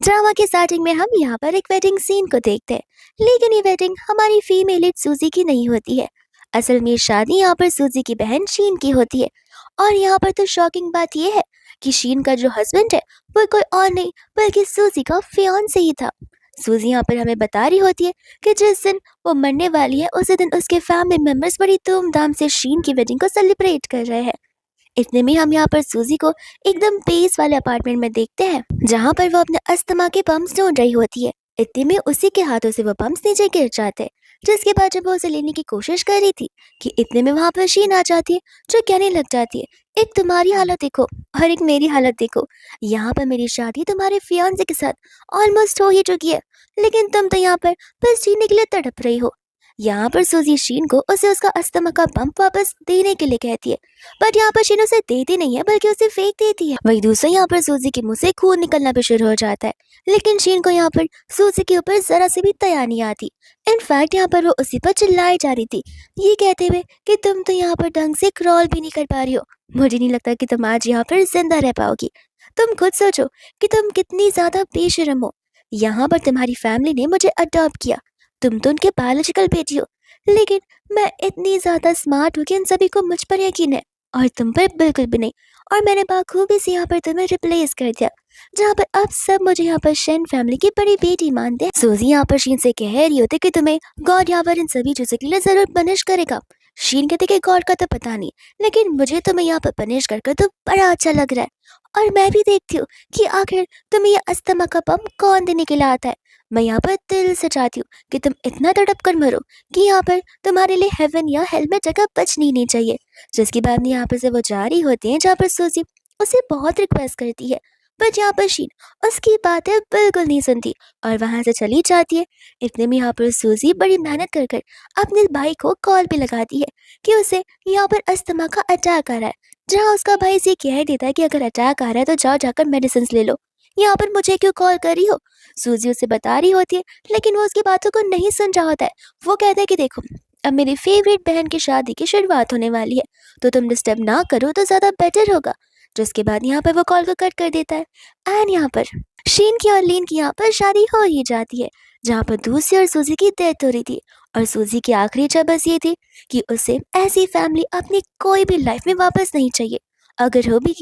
Drama के starting में हम यहाँ पर एक वेडिंग सीन को देखते हैं, लेकिन ये वेडिंग हमारी फीमेल लीड सूजी की नहीं होती है। असल में ये शादी यहाँ पर सूजी की बहन शीन की होती है। और यहाँ पर तो शॉकिंग बात यह है कि शीन का जो हस्बैंड है वो कोई और नहीं बल्कि सूजी का फियांसे ही था। सूजी यहाँ पर हमें बता रही होती है कि जिस दिन वो मरने वाली है उसी दिन उसके फैमिली मेंबर्स बड़ी धूमधाम से शीन की वेडिंग को सेलिब्रेट कर रहे हैं। इतने में हम यहाँ पर सूजी को एकदम पेस वाले अपार्टमेंट में देखते हैं, जहाँ पर वो अपने अस्थमा के पंप्स ढूंढ रही होती है। इतने में उसी के हाथों से वो पंप्स नीचे गिर जाते हैं, जिसके बाद जब वो उसे लेने की कोशिश कर रही थी कि इतने में वहां पर शीन आ जाती है, जो कहने लग जाती है एक तुम्हारी हालत देखो और एक मेरी हालत देखो। यहाँ पर मेरी शादी तुम्हारे फियांसे के साथ ऑलमोस्ट हो ही चुकी है, लेकिन तुम तो यहाँ पर बस जीने के लिए तड़प रही हो। यहाँ पर सूजी शीन को उसे उसका अस्थमा का पंप वापस देने के लिए कहती है, बट यहाँ पर शीन उसे देती नहीं है बल्कि उसे फेंक देती है। वही दूसरा यहाँ पर सूजी के मुंह से खून निकलना भी शुरू हो जाता है, लेकिन शीन को यहाँ पर सूजी के ऊपर जरा सी भी दया नहीं आती। इनफैक्ट यहाँ पर वो उसी पर चिल्लाई जा रही थी, ये कहते हुए कि तुम तो यहाँ पर ढंग से क्रॉल भी नहीं कर पा रही हो, मुझे नहीं लगता कि तुम आज यहाँ पर जिंदा रह पाओगी। तुम खुद सोचो कि तुम कितनी ज्यादा बेशरम हो। यहाँ पर तुम्हारी फैमिली ने मुझे अडॉप्ट किया, तुम तो उनके बायोलॉजिकल बेटी हो, लेकिन मैं इतनी ज्यादा स्मार्ट हूँ कि इन सभी को मुझ पर यकीन है और तुम पर बिल्कुल भी नहीं। और मैंने बाखूबी से यहाँ पर तुम्हें रिप्लेस कर दिया, जहाँ पर अब सब मुझे यहाँ पर शेन फैमिली की बड़ी बेटी मानते हैं। सूजी यहाँ पर शीन से कह रही होती कि तुम्हें गॉड यहाँ पर इन सभी चीजों के लिए जरूर पनिश करेगा। शीन कहते कि गॉड का तो पता नहीं, लेकिन मुझे तुम्हें यहाँ पर पनिश कर तो बड़ा अच्छा लग रहा है। और मैं भी देखती हूँ कि आखिर तुम्हें ये अस्थमा का पंप कौन देने के लिए आता है। मैं यहाँ पर दिल से चाहती हूँ कि तुम इतना तड़प कर मरो कि यहाँ पर तुम्हारे लिए हेवन या हेल में जगह बचनी नहीं चाहिए। जिसके बाद में यहाँ पर से वो जा रही होती है, जहाँ पर सूजी उसे बहुत रिक्वेस्ट करती है, बट यहाँ पर शीन उसकी बातें बिल्कुल नहीं सुनती और वहां से चली जाती है। इतने में यहाँ पर सूजी बड़ी मेहनत कर कर अपने भाई को कॉल पे लगाती है कि उसे यहाँ पर अस्थमा का अटैक आ रहा है, जहाँ उसका भाई इसे कह देता है कि अगर अटैक आ रहा है तो जाओ जाकर मेडिसिन ले लो, यहाँ पर मुझे क्यों कॉल कर रही हो। सूजी उसे बता रही होती है, लेकिन वो उसकी बातों को नहीं सुन रहा होता है। वो कहता है कि देखो, अब मेरी फेवरेट बहन की शादी की शुरुआत होने वाली है, तो तुम डिस्टर्ब ना करो तो ज्यादा बेटर होगा। जिसके बाद यहाँ पर वो कॉल को कट कर देता है एंड यहाँ पर शीन की और लीन की यहाँ पर शादी हो ही जाती है, जहाँ पर दूसरी और सूजी की डेथ हो रही थी। और सूजी की आखिरी इच्छा बस ये थी कि उसे ऐसी फैमिली अपनी कोई भी लाइफ में वापस नहीं चाहिए। अगर हो भी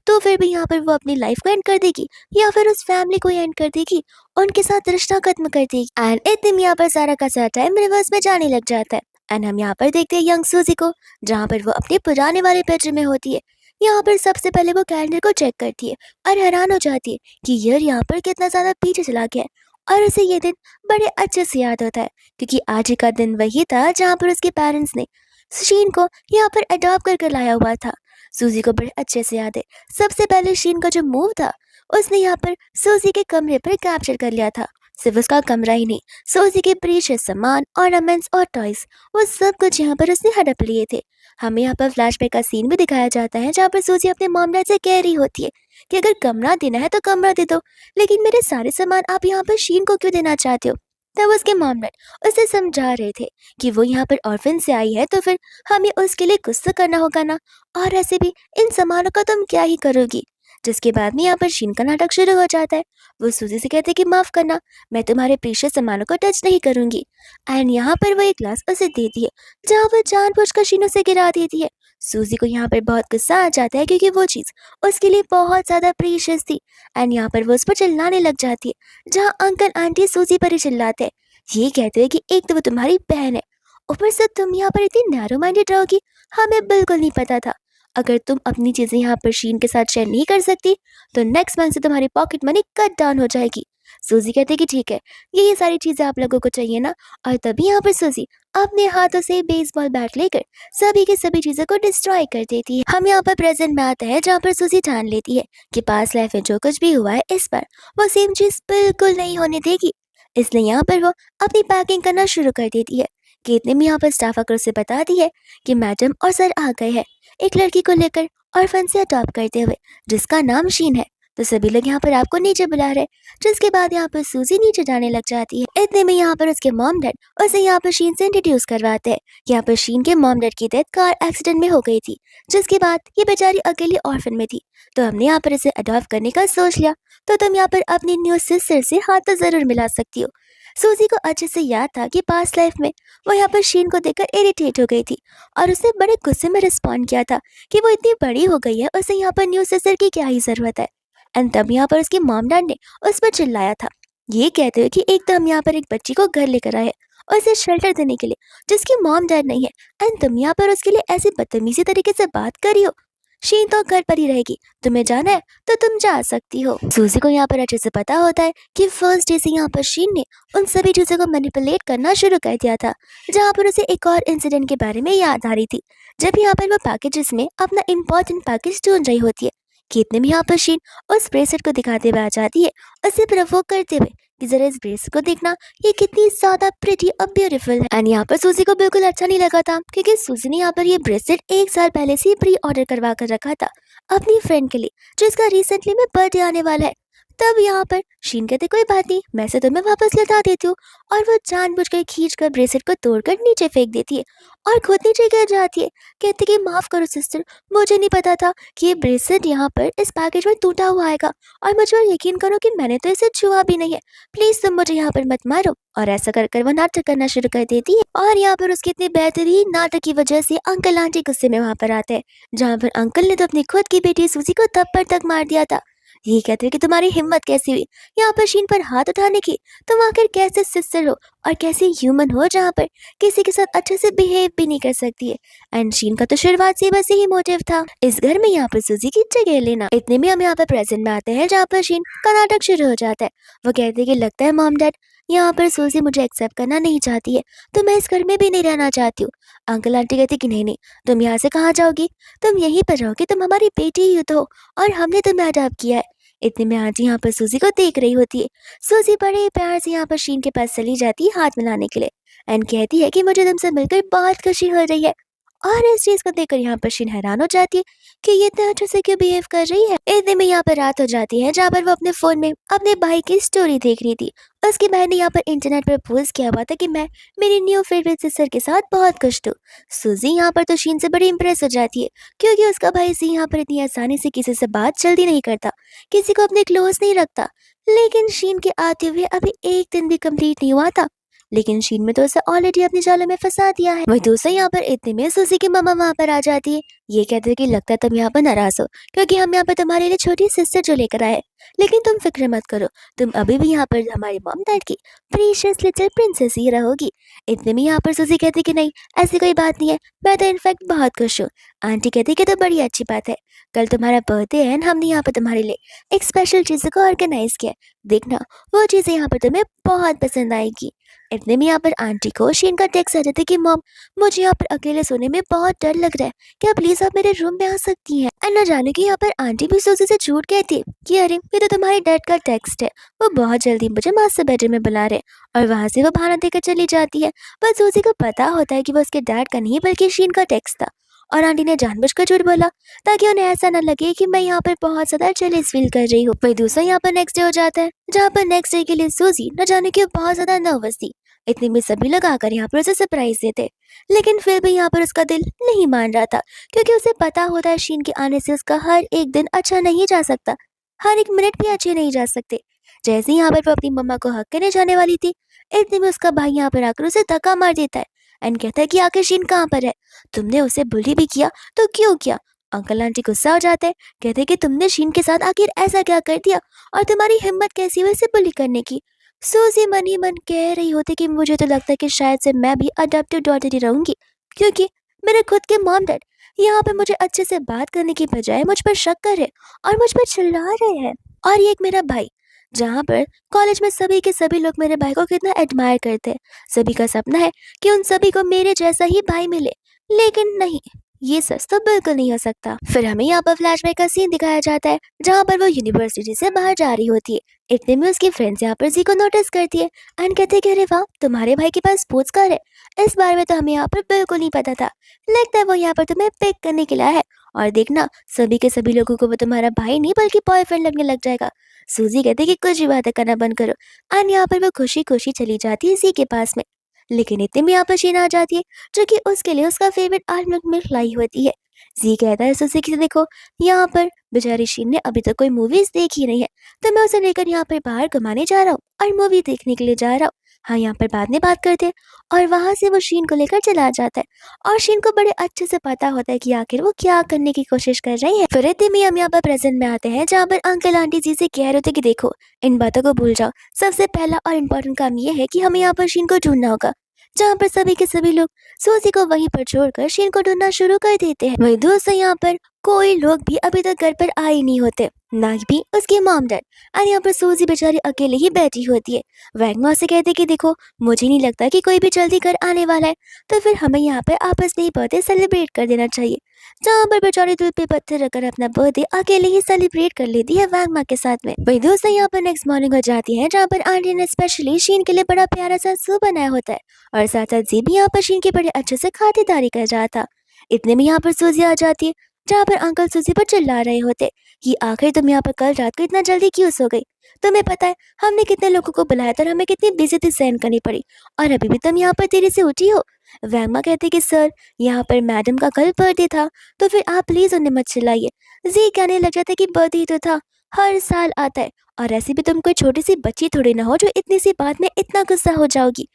तो फिर भी यहाँ पर वो अपनी लाइफ को एंड कर देगी या फिर उस फैमिली को एंड कर देगी, उनके साथ रिश्ता खत्म कर देगी। एंड इतने में यहाँ पर सारा का सारा टाइम रिवर्स में जाने लग जाता है एंड हम यहाँ पर देखते हैं यंग सूजी को, जहाँ पर वो अपने पुराने वाले बेडरूम में होती है। यहाँ पर सबसे पहले वो कैलेंडर को चेक करती है और हैरान हो जाती है कि ईयर यहाँ पर कितना ज्यादा पीछे चला गया है। और उसे ये दिन बड़े अच्छे से याद होता है, क्योंकि आज ही का दिन वही था जहाँ पर उसके पेरेंट्स ने शीन को यहाँ पर अडॉप्ट करके लाया हुआ था। सूजी को बड़े अच्छे से याद है, सबसे पहले शीन का जो मूव था उसने यहाँ पर सूजी के कमरे पर कैप्चर कर लिया था। सिर्फ उसका कमरा ही नहीं, सूजी के प्रीशियस सामान, ऑर्नामेंट्स और टॉयज, वो सब कुछ यहाँ पर उसने हड़प लिए थे। हमें यहाँ पर फ्लैशबैक का सीन भी दिखाया जाता है, जहाँ पर सूजी अपने मॉम डैड से कह रही होती है कि अगर कमरा देना है तो कमरा दे दो, लेकिन मेरे सारे सामान आप यहाँ पर शीन को क्यों देना चाहते हो। तब उसके मॉम डैड उसे समझा रहे थे कि वो यहाँ पर ऑर्फन से आई है तो फिर हमें उसके लिए कुछ तो करना होगा ना, और ऐसे भी इन सामानों का तुम क्या ही करोगी। जिसके बाद में यहाँ पर शीन का नाटक शुरू हो जाता है। वो सूजी से कहते कि माफ करना, मैं तुम्हारे प्रीशियस सामानों को टच नहीं करूंगी। एंड यहाँ पर वो एक ग्लास उसे देती है, जहाँ वो जानबूझकर शीन उसे गिरा देती है। सूजी को यहाँ पर बहुत गुस्सा आ जाता है, क्योंकि वो चीज उसके लिए बहुत ज्यादा प्रीशियस थी। एंड यहाँ पर वो उस पर चिल्लाने लग जाती है, जहाँ अंकल आंटी सूजी पर ही चिल्लाते हैं, ये कहते हैं कि एक तो वो तुम्हारी बहन है, ऊपर से तुम यहाँ पर इतनी नैरो माइंडेड रहोगी, हमें बिल्कुल नहीं पता था। अगर तुम अपनी चीजें यहाँ पर शीन के साथ शेयर नहीं कर सकती तो नेक्स्ट मंथ से तुम्हारी पॉकेट मनी कट डाउन हो जाएगी। सूजी कहते कि ठीक है, ये सारी चीजें आप लोगों को चाहिए ना। और तभी यहाँ पर सूजी अपने हाथों से बेसबॉल बैट लेकर सभी की सभी चीजों को डिस्ट्रॉय कर देती है। हम यहाँ पर प्रेजेंट में आते हैं, जहाँ पर सूजी ठान लेती है कि पास लाइफ में जो कुछ भी हुआ है इस बार वो सेम चीज बिल्कुल नहीं होने देगी। इसलिए यहाँ पर वो अपनी पैकिंग करना शुरू कर देती है कि इतने में यहाँ पर स्टाफ आकर उसे बताती है कि मैडम और सर आ गए हैं एक लड़की को लेकर ऑर्फन से अडॉप्ट करते हुए, जिसका नाम शीन है। तो सभी लोग यहाँ पर आपको नीचे बुला रहे हैं। जिसके बाद यहाँ पर सूजी नीचे जाने लग जाती है। इतने में यहाँ पर उसके मॉम डैड उसे यहाँ पर शीन से इंट्रोड्यूस करवाते हैं। यहाँ पर शीन के मॉम डैड की डेथ कार एक्सीडेंट में हो गई थी, जिसके बाद ये बेचारी अकेली ऑर्फन में थी। तो हमने यहाँ पर इसे अडॉप्ट करने का सोच लिया। तो तुम यहाँ पर अपनी न्यू सिस्टर से हाथ तो जरूर मिला सकती हो। सूजी को अच्छे से याद था कि पास्ट लाइफ में वो यहाँ पर शीन को देखकर इरिटेट हो गई थी और उसने बड़े गुस्से में रिस्पॉन्ड किया था कि वो इतनी बड़ी हो गई है, उसे यहाँ पर न्यू सिस्टर की क्या ही जरूरत है। एंड तब यहाँ पर उसकी मॉम डैड ने उस पर चिल्लाया था, ये कहते हुए कि एक तो हम यहाँ पर एक बच्ची को घर लेकर आए और उसे शेल्टर देने के लिए, जिसकी मॉम डैड नहीं है, एंड तुम यहाँ पर उसके लिए ऐसी बदतमीजी तरीके से बात कर रही हो। शीन तो घर पर ही रहेगी, तुम्हें जाना है तो तुम जा सकती हो। सूजी को यहाँ पर अच्छे से पता होता है कि फर्स्ट डे से यहाँ पर शीन ने उन सभी चीजों को मैनिपुलेट करना शुरू कर दिया था, जहाँ पर उसे एक और इंसिडेंट के बारे में याद आ रही थी, जब यहाँ पर वो पैकेजेस में अपना इम्पोर्टेंट पैकेज ढूंढ रही होती है। कि इतने में यहाँ पर शीन उस ब्रेसलेट को दिखाते हुए आ जाती है, उसे प्रवोक करते हुए कि जरा इस ब्रेसलेट को देखना, ये कितनी ज्यादा प्रिटी और ब्यूटीफुल है। एंड यहाँ पर सूजी को बिल्कुल अच्छा नहीं लगा था, क्योंकि सूजी ने यहाँ पर ये ब्रेसलेट 1 साल पहले से प्री ऑर्डर करवा कर रखा था अपनी फ्रेंड के लिए, जिसका रिसेंटली में बर्थडे आने वाला है। तब यहाँ पर शीन कहते कोई बात नहीं, मैं से तुम्हें वापस लौटा देती हूँ, और वो जानबूझकर खींचकर ब्रेसलेट को तोड़कर नीचे फेंक देती है और खुद नीचे गिर जाती है। कहती कि माफ करो सिस्टर, मुझे नहीं पता था कि ये ब्रेसलेट यहाँ पर इस पैकेज में टूटा हुआ आएगा, और मुझ पर यकीन करो कि मैंने तो इसे छुआ भी नहीं है, प्लीज तुम मुझे यहाँ पर मत मारो। और ऐसा कर वो नाटक करना शुरू कर देती है, और यहाँ पर उसके इतने बेहतरीन नाटक की वजह से अंकल आंटी गुस्से में वहां पर आते हैं, जहाँ पर अंकल ने तो अपनी खुद की बेटी सूजी को थप्पड़ तक मार दिया था। ये कहते हैं कि तुम्हारी हिम्मत कैसी हुई यहाँ पर शीन पर हाथ उठाने की, तुम आखिर कैसे सिस्टर हो और कैसे ह्यूमन हो जहाँ पर किसी के साथ अच्छे से बिहेव भी नहीं कर सकती है। एंड शीन का तो शुरुआत से बस यही मोटिव था, इस घर में यहाँ पर सूजी की जगह लेना। इतने में हम यहाँ पर प्रेजेंट में आते हैं, जहाँ पर शीन का नाटक शुरू हो जाता है। वो कहते हैं कि लगता है मॉम डैड यहाँ पर सूजी मुझे एक्सेप्ट करना नहीं चाहती है, तो मैं इस घर में भी नहीं रहना चाहती हूँ। अंकल आंटी कहते कि नहीं नहीं, तुम यहाँ से कहाँ जाओगी, तुम यहीं पर रहोगी, तुम हमारी बेटी ही तो हो और हमने तुम्हें अडॉप्ट किया है। इतने में आंटी यहाँ पर सूजी को देख रही होती है। सूजी बड़े प्यार से यहाँ पर शीन के पास चली जाती है हाथ मिलाने के लिए, एंड कहती है कि मुझे तुमसे मिलकर बहुत खुशी हो रही है। और इस चीज को देखकर यहाँ पर शीन हैरान हो जाती है कि ये इतने अच्छे से क्यों बिहेव कर रही है। इतने में यहाँ पर रात हो जाती है, जहाँ पर वो अपने फोन में अपने भाई की स्टोरी देख रही थी। उसकी बहन ने यहाँ पर इंटरनेट पर पोस्ट किया हुआ था कि मैं मेरी न्यू फेवरेट सिस्टर के साथ बहुत खुश हूँ। सूजी यहाँ पर तो शीन से बड़ी इंप्रेस हो जाती है, क्योंकि उसका भाई इसे यहाँ पर इतनी आसानी से किसी से बात जल्दी नहीं करता, किसी को अपने क्लोज नहीं रखता। लेकिन शीन के आते हुए अभी एक दिन भी कंप्लीट नहीं हुआ था, लेकिन शीन में तो उसे ऑलरेडी अपनी जालों में फंसा दिया है। वही दूसरा यहाँ पर इतने में सूजी की मम्मा वहां पर आ जाती है। ये कहते हैं कि लगता है तुम यहाँ पर नाराज हो, क्योंकि हम यहाँ पर तुम्हारे लिए छोटी सिस्टर जो लेकर आए, लेकिन तुम फिक्र मत करो, तुम अभी भी यहाँ पर हमारी मॉम डैड की प्रीशियस लिटिल प्रिंसेस ही रहोगी। इतने में यहाँ पर सूजी कहती कि नहीं, ऐसी कोई बात नहीं है, मैं तो इनफैक्ट बहुत खुश हूँ। आंटी कहती कि तो बड़ी अच्छी बात है, कल तुम्हारा बर्थडे है, हमने यहाँ पर तुम्हारे लिए एक स्पेशल चीज को ऑर्गेनाइज किया, देखना वो चीजें यहाँ पर तुम्हें बहुत पसंद आएगी। इतने में यहाँ पर आंटी को शीन का टेक्स्ट आ जाता है कि मॉम, मुझे यहाँ पर अकेले सोने में बहुत डर लग रहा है, क्या प्लीज आप मेरे रूम में आ सकती हैं। एंड न जाने की यहाँ पर आंटी भी सूजी से झूठ कहती है कि अरे ये तो तुम्हारे डैड का टेक्स्ट है, वो बहुत जल्दी मुझे मास्टर बेडरूम में बुला रहे, और वहां से वो बहाना देकर चली जाती है। पर सूजी को पता होता है कि वो उसके डैड का नहीं बल्कि शीन का टेक्स्ट था, और आंटी ने जानबूझकर झूठ बोला ताकि उन्हें ऐसा न लगे कि मैं यहाँ पर बहुत ज्यादा जेलस फील कर रही हूँ। वही दूसरा यहाँ पर नेक्स्ट डे हो जाता है, जहाँ पर नेक्स्ट डे के लिए सूजी न जाने क्यों बहुत ज्यादा नर्वस थी। इतने में सभी लोग आकर यहाँ पर उसे सरप्राइज देते, लेकिन फिर भी यहाँ पर उसका दिल नहीं मान रहा था, क्योंकि उसे पता होता है शीन के आने से उसका हर एक दिन अच्छा नहीं जा सकता, हर एक मिनट भी अच्छे नहीं जा सकते। जैसे ही यहाँ पर वो अपनी मम्मा को हक करने जाने वाली थी, इतने में उसका भाई यहाँ पर आकर उसे धक्का मार देता है एंड कहता है कि आखिर शीन कहाँ पर है, तुमने उसे बुली भी किया तो क्यों किया। अंकल आंटी गुस्सा हो जाते हैं, कहते हैं कि तुमने शीन के साथ आखिर ऐसा क्या कर दिया, और तुम्हारी हिम्मत कैसी हुई इसे बुली करने की। सूजी मन ही मन कह रही होती कि मुझे तो लगता है कि शायद से मैं भी अडॉप्टेड डॉटर ही रहूंगी, क्योंकि मेरे खुद के मॉम डैड यहाँ पे मुझे अच्छे से बात करने की बजाय मुझ पर शक कर रहे और मुझ पर चिल्ला रहे हैं। और ये एक मेरा भाई, जहाँ पर कॉलेज में सभी के सभी लोग मेरे भाई को कितना एडमायर करते हैं, सभी का सपना है कि उन सभी को मेरे जैसा ही भाई मिले, लेकिन नहीं, ये सच तो बिल्कुल नहीं हो सकता। फिर हमें यहाँ पर फ्लैशबैक का सीन दिखाया जाता है, जहाँ पर वो यूनिवर्सिटी से बाहर जा रही होती है। इतने में उसकी फ्रेंड्स यहाँ पर जी को नोटिस करती है एंड कहते हैं कि अरे वाह, तुम्हारे भाई के पास स्पोर्ट्स कार है, इस बारे में तो हमें यहाँ पर बिल्कुल नहीं पता था, लगता है वो यहाँ पर तुम्हें पिक करने के लिए आया है और देखना सभी के सभी लोगों को वो तुम्हारा भाई नहीं बल्कि बॉयफ्रेंड लगने लग जाएगा। सूजी कहती कि कुछ भी बातें करना बंद करो। एंड यहाँ पर वो खुशी खुशी चली जाती है जी के पास में। लेकिन इतने में यहाँ पर शीना आ जाती है, जो कि उसके लिए उसका फेवरेट आलमंड मिल्क लाई होती है। जी कहता है सूजी कि देखो, यहाँ पर बेचारी शीन ने अभी तक कोई मूवीज देखी नहीं है, तो मैं उसे लेकर यहाँ पर बाहर घुमाने जा रहा हूँ और मूवी देखने के लिए जा रहा हूँ। हाँ, यहाँ पर बाद में बात करते हैं। और वहां से वो शीन को लेकर चला जाता है। और शीन को बड़े अच्छे से पता होता है कि आखिर वो क्या करने की कोशिश कर रही है। फिर इतने में हम यहाँ पर प्रेजेंट में आते हैं, जहाँ पर अंकल आंटी जी से कह रहे होते कि देखो, इन बातों को भूल जाओ। सबसे पहला और इम्पोर्टेंट काम ये है कि हमें यहाँ पर शीन को ढूंढना होगा। जहाँ पर सभी के सभी लोग सूजी को वहीं पर छोड़कर शीन को ढूंढना शुरू कर देते हैं। वही दोस्तों, यहाँ पर कोई लोग भी अभी तक घर पर आए नहीं होते, ना भी उसके मॉम डैड। और यहाँ पर सूजी बेचारी अकेले ही बैठी होती है। वैगमा से कहते कि देखो, मुझे नहीं लगता कि कोई भी जल्दी घर आने वाला है, तो फिर हमें यहाँ पर आपस में ही बर्थडे सेलिब्रेट कर देना चाहिए। जहाँ पर बेचारी दिल पे पत्थर रखकर अपना बर्थडे अकेले ही सेलिब्रेट कर लेती है वैगमा के साथ में। वही दोस्तों, यहाँ पर नेक्स्ट मॉर्निंग हो जाती है, जहाँ पर आंटी ने स्पेशली शीन के लिए बड़ा प्यारा सा सूप बनाया होता है। और साथ साथ जी भी यहाँ पर शीन की बड़े अच्छे से खातिरदारी कर रहा था। इतने में यहाँ पर सूजी आ जाती है, जहाँ पर अंकल सूजी पर चिल्ला रहे होते कि आखिर तुम यहाँ पर कल रात को इतना जल्दी क्यों सो गई? तुम्हें पता है हमने कितने लोगों को बुलाया था और हमें कितनी बेइज्जती सहन करनी पड़ी, और अभी भी तुम यहाँ पर देरी से उठी हो। वैगमा कहते कि सर, यहाँ पर मैडम का कल बर्थडे था, तो फिर आप प्लीज उन्हें मत चिल्लाइए। जी कहने लग जाता है कि बर्थडे तो था, हर साल आता है, और ऐसे भी तुम कोई छोटी सी बच्ची थोड़ी ना हो जो इतनी सी बात में इतना गुस्सा हो जाओगी।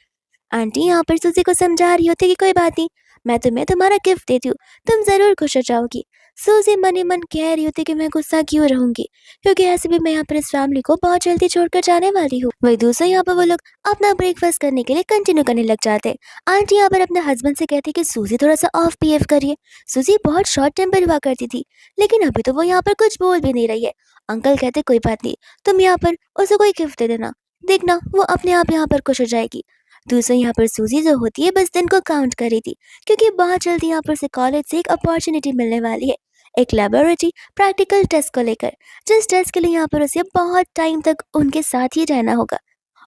आंटी यहाँ पर सूजी को समझा रही होती कि कोई बात नहीं, मैं तुम्हें तुम्हारा गिफ्ट देती हूँ, तुम जरूर खुश हो जाओगी। सूजी मन ही मन कह रही होती कि मैं गुस्सा क्यों रहूंगी, क्योंकि ऐसे भी मैं यहाँ पर इस फैमिली को बहुत जल्दी छोड़कर जाने वाली हूँ। वही दूसरा, यहाँ पर वो लोग अपना ब्रेकफास्ट करने के लिए कंटिन्यू करने लग जाते हैं। आंटी यहाँ पर अपने हस्बैंड से कहती कि सूजी थोड़ा सा ऑफ बिहेव करिए। सूजी बहुत शॉर्ट टेम्पर हुआ करती थी, लेकिन अभी तो वो यहाँ पर कुछ बोल भी नहीं रही है। अंकल कहते कोई बात नहीं, तुम यहाँ पर उसे कोई गिफ्ट दे देना, देखना वो अपने आप यहाँ पर खुश हो जाएगी। दूसरा, यहाँ पर सूजी जो होती है बस दिन को काउंट कर रही थी, क्योंकि बहुत जल्दी यहाँ पर से कॉलेज से एक अपॉर्चुनिटी मिलने वाली है, एक लेबोरेटरी प्रैक्टिकल टेस्ट को लेकर, जिस टेस्ट के लिए यहाँ पर उसे बहुत टाइम तक उनके साथ ही रहना होगा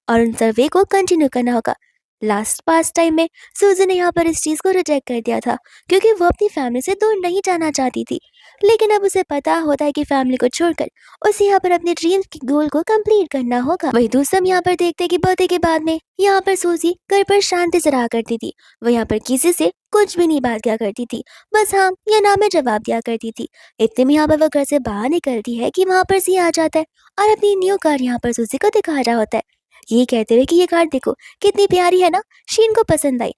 और उन सर्वे को कंटिन्यू करना होगा। लास्ट पास टाइम में सूजी ने यहाँ पर इस चीज को रिजेक्ट कर दिया था, क्योंकि वो अपनी फैमिली से दूर नहीं जाना चाहती थी। लेकिन अब उसे पता होता है कि फैमिली को छोड़कर उसे यहाँ पर अपने ड्रीम की गोल को कंप्लीट करना होगा। वही दूसरा, हम यहाँ पर देखते हैं कि बर्थडे के बाद में यहाँ पर सूजी घर पर शांति से रहा करती थी। वो यहाँ पर किसी से कुछ भी नहीं बात किया करती थी, बस हाँ या ना में जवाब दिया करती थी। इतने में यहाँ पर वो घर से बाहर निकलती है कि वहाँ पर सी आ जाता है और अपनी न्यू कार यहाँ पर सूजी को दिखा रहा होता है, ये कहते हुए कि ये कार देखो कितनी प्यारी है ना, शीन को पसंद आई,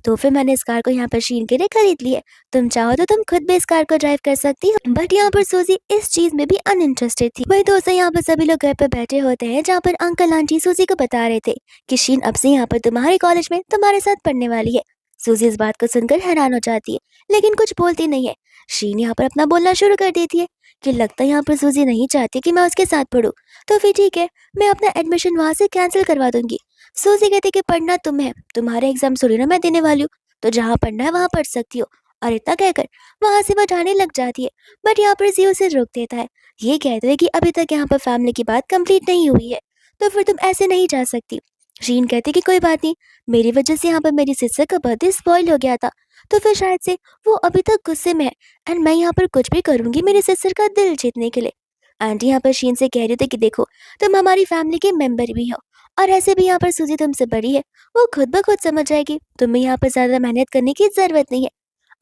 तो फिर मैंने इस कार को यहाँ पर शीन के लिए खरीद ली है। तुम चाहो तो तुम खुद भी इस कार को ड्राइव कर सकती हो। बट यहाँ पर सूजी इस चीज में भी अनइंटरेस्टेड थी। वही दोस्तों, यहाँ पर सभी लोग घर पर बैठे होते हैं, जहाँ पर अंकल आंटी सूजी को बता रहे थे कि शीन अब से यहाँ पर तुम्हारे कॉलेज में तुम्हारे साथ पढ़ने वाली है। सूजी इस बात को सुनकर हैरान हो जाती है, लेकिन कुछ बोलती नहीं है। शीन यहाँ पर अपना बोलना शुरू कर देती है कि लगता है यहाँ पर सूजी नहीं चाहती कि मैं उसके साथ पढ़ूं, तो फिर ठीक है, मैं अपना एडमिशन वहां से कैंसिल करवा दूंगी। सूजी कहती कि पढ़ना तुम है, तुम्हारे एग्जाम थोड़ी ना मैं देने वाली हूँ, तो जहाँ पढ़ना है वहां पढ़ सकती हो। और इतना कहकर वहां से वो जाने लग जाती है। बट यहाँ पर जी उसे रोक देता है, ये कहते हुए कि अभी तक यहाँ पर फैमिली की बात कंप्लीट नहीं हुई है, तो फिर तुम ऐसे नहीं जा सकती। शीन कहती कि कोई बात नहीं, मेरी वजह से यहाँ पर मेरी सिस्टर का बर्थडे स्पॉइल हो गया था, तो फिर शायद से वो अभी तक गुस्से में है, एंड मैं यहाँ पर कुछ भी करूंगी मेरी सिस्टर का दिल जीतने के लिए। आंटी यहाँ पर शीन से कह रही थी कि देखो, तुम हमारी फैमिली के मेंबर भी हो, और ऐसे भी यहाँ पर सूजी तुमसे बड़ी है, वो खुद ब खुद समझ जाएगी, तुम्हें यहाँ पर ज्यादा मेहनत करने की जरूरत नहीं है।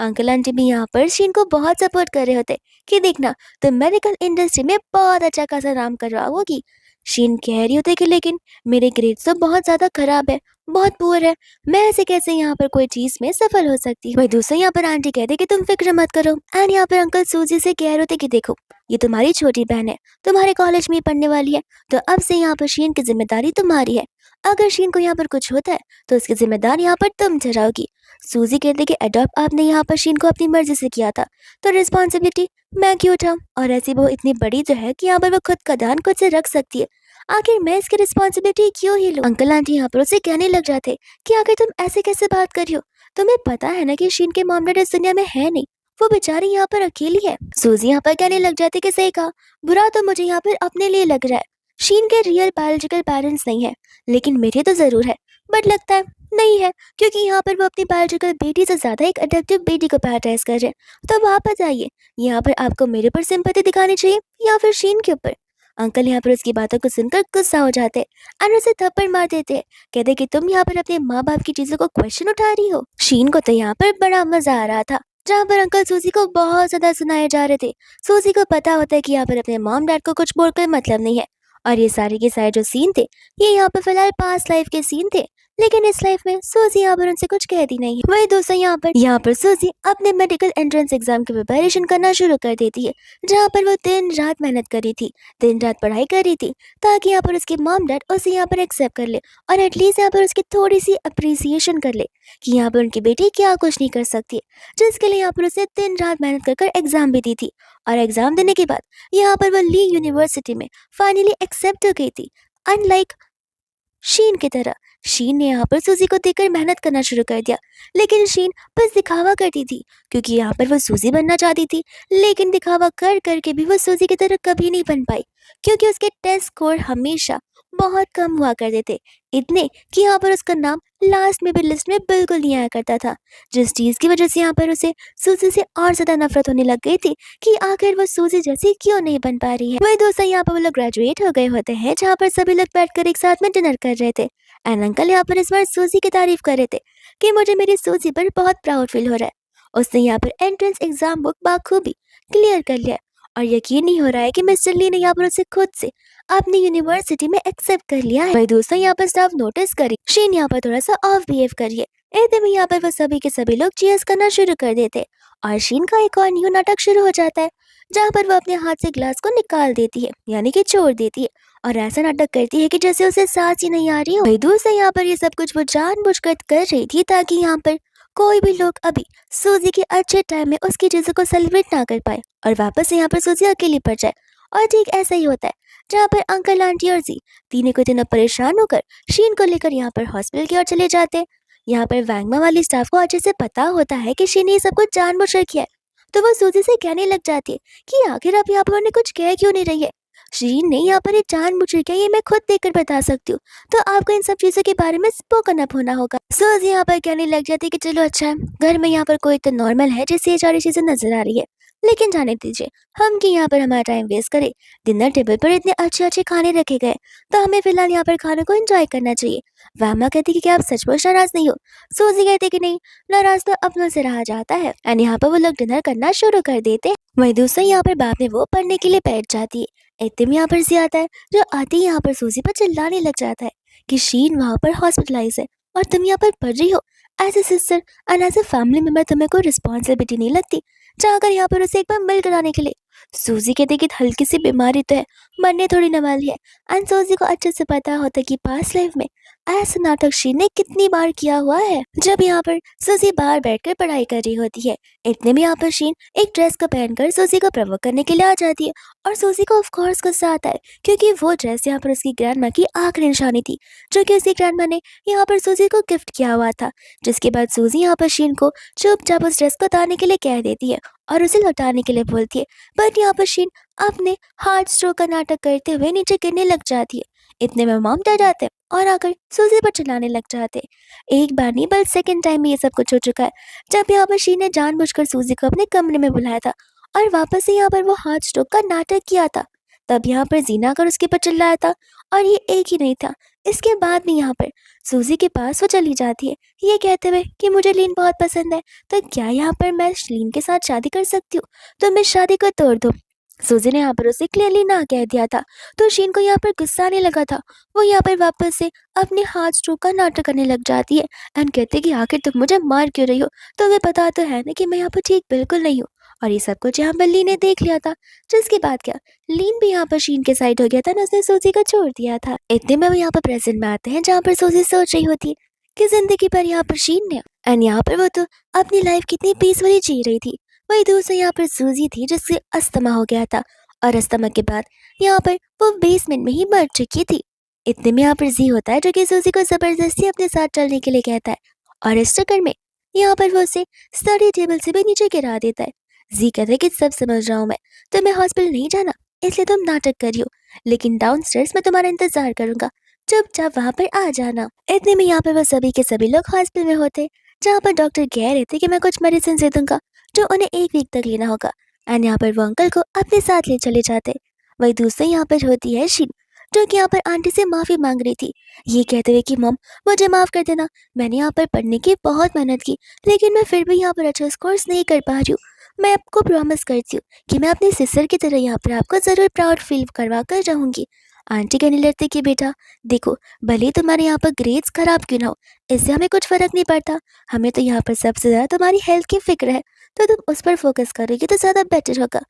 अंकल आंटी भी यहाँ पर शीन को बहुत सपोर्ट कर रहे होते कि देखना, तुम मेडिकल इंडस्ट्री में बहुत अच्छा खासा नाम करवाओगी। शीन कह रही होती कि लेकिन मेरे ग्रेड्स तो बहुत ज्यादा खराब है, बहुत पुअर है, मैं ऐसे कैसे यहाँ पर कोई चीज में सफल हो सकती हूँ। वही दूसरे, यहाँ पर आंटी कहते कि तुम फिक्र मत करो, एंड यहाँ पर अंकल सूजी से कह रहे होते कि देखो, ये तुम्हारी छोटी बहन है, तुम्हारे कॉलेज में ही पढ़ने वाली है, तो अब से यहाँ पर शीन की जिम्मेदारी तुम्हारी है। अगर शीन को यहाँ पर कुछ होता है तो उसकी जिम्मेदारी यहाँ पर तुम ठहराओगी। सूजी कहते कि अडॉप्ट आपने यहाँ पर शीन को अपनी मर्जी से किया था, तो रिस्पॉन्सिबिलिटी मैं क्यों उठाऊं, और ऐसी वो इतनी बड़ी जो है कि यहाँ पर वो खुद का ध्यान खुद से रख सकती है, आखिर मैं इसकी रिस्पॉन्सिबिलिटी क्यों ही लूं। अंकल आंटी यहाँ पर उसे कहने लग जाते कि आखिर तुम ऐसे कैसे बात कर रही हो, तुम्हें पता है ना कि शीन के मॉम डैड इस दुनिया में है नहीं, वो बेचारी यहाँ पर अकेली है। सूजी यहाँ पर कहने लग जाती कि सही कहा, बुरा तो मुझे यहाँ पर अपने लिए लग रहा है, शीन के रियल बायोलॉजिकल पेरेंट्स नहीं है, लेकिन मेरे तो जरूर है। बट लगता है नहीं है, क्योंकि यहाँ पर वो अपनी बायोलॉजिकल बेटी से ज़्यादा एक अडॉप्टिव बेटी को प्रायोरिटाइज़ कर रहे हैं। तो अब आप बताइए, यहाँ पर आपको मेरे ऊपर सिंपैथी दिखानी चाहिए या फिर शीन के ऊपर? अंकल यहाँ पर उसकी बातों को सुनकर गुस्सा हो जाते हैं और उसे थप्पड़ मार देते हैं। कहते कि तुम यहाँ पर अपने माँ बाप की चीज़ों को क्वेश्चन उठा रही हो। शीन को तो यहाँ पर बड़ा मज़ा आ रहा था, जहाँ पर अंकल सूजी को बहुत ज़्यादा सुनाए जा रहे थे। सूजी को पता होता है कि यहाँ पर अपने मॉम डैड को कुछ बोलकर मतलब नहीं है, और ये सारे के सारे जो सीन थे, ये यहाँ पर फिलहाल पास्ट लाइफ के सीन थे। लेकिन इस लाइफ में सूजी यहाँ पर उनसे कुछ कहती नहीं है। वही दोस्तों यहाँ पर सूजी अपने मेडिकल एंट्रेंस एग्जाम की प्रिपरेशन करना शुरू कर देती है, जहाँ पर वो दिन रात मेहनत कर रही थी, दिन रात पढ़ाई कर रही थी, ताकि यहाँ पर उसके मॉम डैड उसे यहाँ पर एक्सेप्ट कर ले और एटलीस्ट यहाँ पर उसकी थोड़ी सी अप्रिसिएशन कर ले कि यहाँ पर उनकी बेटी क्या कुछ नहीं कर सकती है, जिसके लिए यहाँ पर उसे दिन रात मेहनत कर कर एग्जाम भी दी थी। और एग्जाम देने के बाद यहाँ पर वो ली यूनिवर्सिटी में फाइनली एक्सेप्ट हो गई थी। अनलाइक शीन की तरह, शीन ने यहाँ पर सूजी को देखकर मेहनत करना शुरू कर दिया, लेकिन शीन बस दिखावा करती थी, क्योंकि यहाँ पर वो सूजी बनना चाहती थी। लेकिन दिखावा कर करके भी वो सूजी की तरह कभी नहीं बन पाई, क्योंकि उसके टेस्ट स्कोर हमेशा बहुत कम हुआ करते थे, इतने कि यहाँ पर उसका नाम लास्ट में भी लिस्ट में बिल्कुल नहीं आया करता था, जिस चीज़ की वजह से यहाँ पर उसे सूजी से और ज़्यादा नफरत होने लग गई थी कि आखिर वो सूजी जैसी क्यों नहीं बन पा रही है। वही दोस्तों यहाँ पर वो लोग ग्रेजुएट हो गए होते हैं, जहाँ पर सभी लोग बैठकर एक साथ में डिनर कर रहे थे। एंड अंकल यहाँ पर इस बार सूजी की तारीफ कर रहे थे कि मुझे मेरी सूजी पर बहुत प्राउड फील हो रहा है, उसने यहाँ पर एंट्रेंस एग्जाम बुक बाखूबी क्लियर कर लिया है, और यकीन नहीं हो रहा है कि मिस्टर ली ने यहाँ पर उसे खुद से अपनी यूनिवर्सिटी में एक्सेप्ट कर लिया है। वही दोस्तों यहाँ पर स्टाफ नोटिस करी शीन यहाँ पर थोड़ा सा ऑफ बिहेव करिए, ऐसे में यहाँ पर वो सभी के सभी लोग चीयर्स करना शुरू कर देते और शीन का एक और न्यू नाटक शुरू हो जाता है, जहाँ पर वो अपने हाथ से ग्लास को निकाल देती है, यानी कि छोड़ देती है, और ऐसा नाटक करती है कि जैसे उसे सांस ही नहीं आ रही हो। वही दूसरा यहाँ पर ये सब कुछ वो जानबूझकर कर रही थी, ताकि यहाँ पर कोई भी लोग अभी सूजी के अच्छे टाइम में उसकी चीजों को सेलिब्रेट ना कर पाए और वापस से यहाँ पर सूजी अकेली पड़ जाए। और ठीक ऐसा ही होता है, जहाँ पर अंकल आंटी और जी तीनों को तीनों परेशान होकर शीन को लेकर यहाँ पर हॉस्पिटल की ओर चले जाते हैं। यहाँ पर वैंगमा वाली स्टाफ को अच्छे से पता होता है कि शीन ने ये सब कुछ जानबूझकर किया है, तो वो सूजी से कहने लग जाती है कि आखिर आप यहाँ पर उन्हें कुछ कह क्यों नहीं रही है। शीन ने यहाँ पर ये जानबूझकर किया, ये मैं खुद देखकर बता सकती हूँ, तो आपको इन सब चीजों के बारे में स्पोकन अप होना होगा। सूजी यहाँ पर कहने लग जाती है कि चलो अच्छा है, घर में यहाँ पर कोई तो नॉर्मल है जिससे ये सारी चीजें नजर आ रही है, लेकिन जाने दीजिए, हम कि यहाँ पर हमारा टाइम वेस्ट करें। डिनर टेबल पर इतने अच्छे अच्छे खाने रखे गए, तो हमें फिलहाल यहाँ पर खाने को एंजॉय करना चाहिए। वहमा कहती कि क्या आप सचमुच नाराज नहीं हो? सूजी कहती कि नहीं, नाराज तो अपनों से रहा जाता है। एंड यहाँ पर वो लोग डिनर करना शुरू कर देते हैं। वही दूसरा यहाँ पर बाद में वो पढ़ने के लिए बैठ जाती है। इतने में यहाँ पर जी आता है, जो आते ही यहाँ पर सूजी पर चिल्लाने लग जाता है कि शीन वहाँ पर हॉस्पिटलाइज है और तुम यहाँ पर पढ़ रही हो। As a sister and as a family member तुम्हें कोई रिस्पॉन्सिबिलिटी नहीं लगती जाकर यहाँ पर उसे एक बार मिल कराने के लिए? सूजी कहती कि हल्की सी बीमारी तो है, मरने थोड़ी न वाली है। एंड सूजी को अच्छे से पता होता है कि पास्ट लाइफ में ऐसा नाटक शीन ने कितनी बार किया हुआ है। जब यहाँ पर सूजी बाहर बैठकर पढ़ाई कर रही होती है, इतने में यहाँ पर शीन एक ड्रेस को पहनकर सूजी को प्रवोक करने के लिए आ जाती है, और सूजी को ऑफ कोर्स गुस्सा आता है, क्योंकि वो ड्रेस यहाँ पर उसकी ग्रैंडमा की आखिरी निशानी थी, जो कि उसकी ग्रैंडमा ने यहाँ पर सूजी को गिफ्ट किया हुआ था। जिसके बाद सूजी यहाँ पर शीन को चुपचाप उस ड्रेस को उतारने के लिए कह देती है और उसे लौटाने के लिए बोलती है, बट यहाँ पर शीन अपने हार्ट स्ट्रोक का नाटक करते हुए नीचे गिरने लग जाती है। इतने में मॉम डर जाते हैं और आकर सूजी पर चिल्लाने लग जाते हैं। एक बार नहीं बल्कि सेकंड टाइम में ये सब कुछ हो चुका है, जब यहाँ पर शीन ने जानबूझकर सूजी को अपने कमरे में बुलाया था और वापस से यहाँ पर वो हार्ट स्ट्रोक का नाटक किया था। तब यहाँ पर जीना आकर उसके पर चिल्लाया था, और ये एक ही नहीं था, इसके बाद भी यहाँ पर सूजी के पास वो चली जाती है, ये कहते हुए कि मुझे लीन बहुत पसंद है, तो क्या यहाँ पर मैं लीन के साथ शादी कर सकती हूँ, तो मैं शादी को तोड़ दूँ। सूजी ने यहाँ पर उसे क्लियरली ना कह दिया था, तो शीन को यहाँ पर गुस्सा आने लगा था। वो यहाँ पर वापस से अपने हार्ट स्ट्रोक का नाटक करने लग जाती है एंड कहते कि आखिर तुम मुझे मार क्यों रही हो, तो वे पता तो है ना कि मैं यहाँ पर ठीक बिल्कुल नहीं हूँ। और ये सब कुछ यहाँ पर लीन ने देख लिया था, जिसके बाद क्या लीन भी यहाँ पर शीन के साइड हो गया था, उसने सूजी को छोड़ दिया था। इतने में वो यहाँ पर प्रेजेंट में आते हैं, जहाँ पर सूजी सोच रही होती है कि जिंदगी पर यहाँ पर शीन ने एंड यहाँ पर वो तो अपनी लाइफ कितनी पीसफुली जी रही थी। वही दूसरी यहाँ पर सूजी थी, जिससे अस्थमा हो गया था, और अस्थमा के बाद यहाँ पर वो बेसमेंट में ही मर चुकी थी। इतने में यहाँ पर जी होता है, जो कि सूजी को जबरदस्ती अपने साथ चलने के लिए कहता है, और इस चक्कर में यहाँ पर वो उसे स्टडी टेबल से भी नीचे गिरा देता है। जी कहता है कि सब समझ रहा हूँ मैं, तुम्हें हॉस्पिटल नहीं जाना इसलिए तुम नाटक करियो, लेकिन डाउनस्टेयर्स में तुम्हारा इंतजार करूंगा, चुपचाप वहाँ पर आ जाना। इतने में यहाँ पर वो सभी के सभी लोग हॉस्पिटल में होते, जहाँ पर डॉक्टर कह रहे थे कि मैं कुछ मेडिसिन दे दूंगा जो उन्हें 1 वीक तक लेना होगा। एंड यहाँ पर वो अंकल को अपने साथ ले चले जाते। वही दूसरी यहाँ पर होती है शीन, जो कि यहाँ पर आंटी से माफी मांग रही थी, ये कहते हुए कि मम मुझे माफ कर देना, मैंने यहाँ पर पढ़ने की बहुत मेहनत की, लेकिन मैं फिर भी यहाँ पर अच्छा स्कोर्स नहीं कर पा रही हूँ। मैं आपको प्रॉमिस करती हूँ कि मैं अपनी सिस्टर की तरह यहाँ पर आपको जरूर प्राउड फील करवा कर रहूंगी। आंटी कहने लगती कि बेटा देखो, भले ही तुम्हारे यहाँ पर ग्रेड्स खराब क्यों ना हो, इससे हमें कुछ फर्क नहीं पड़ता। हमें तो यहाँ पर सबसे ज्यादा तुम्हारी हेल्थ की फिक्र है, तो तुम उस पर फोकस करोगी तो ज्यादा बेटर होगा।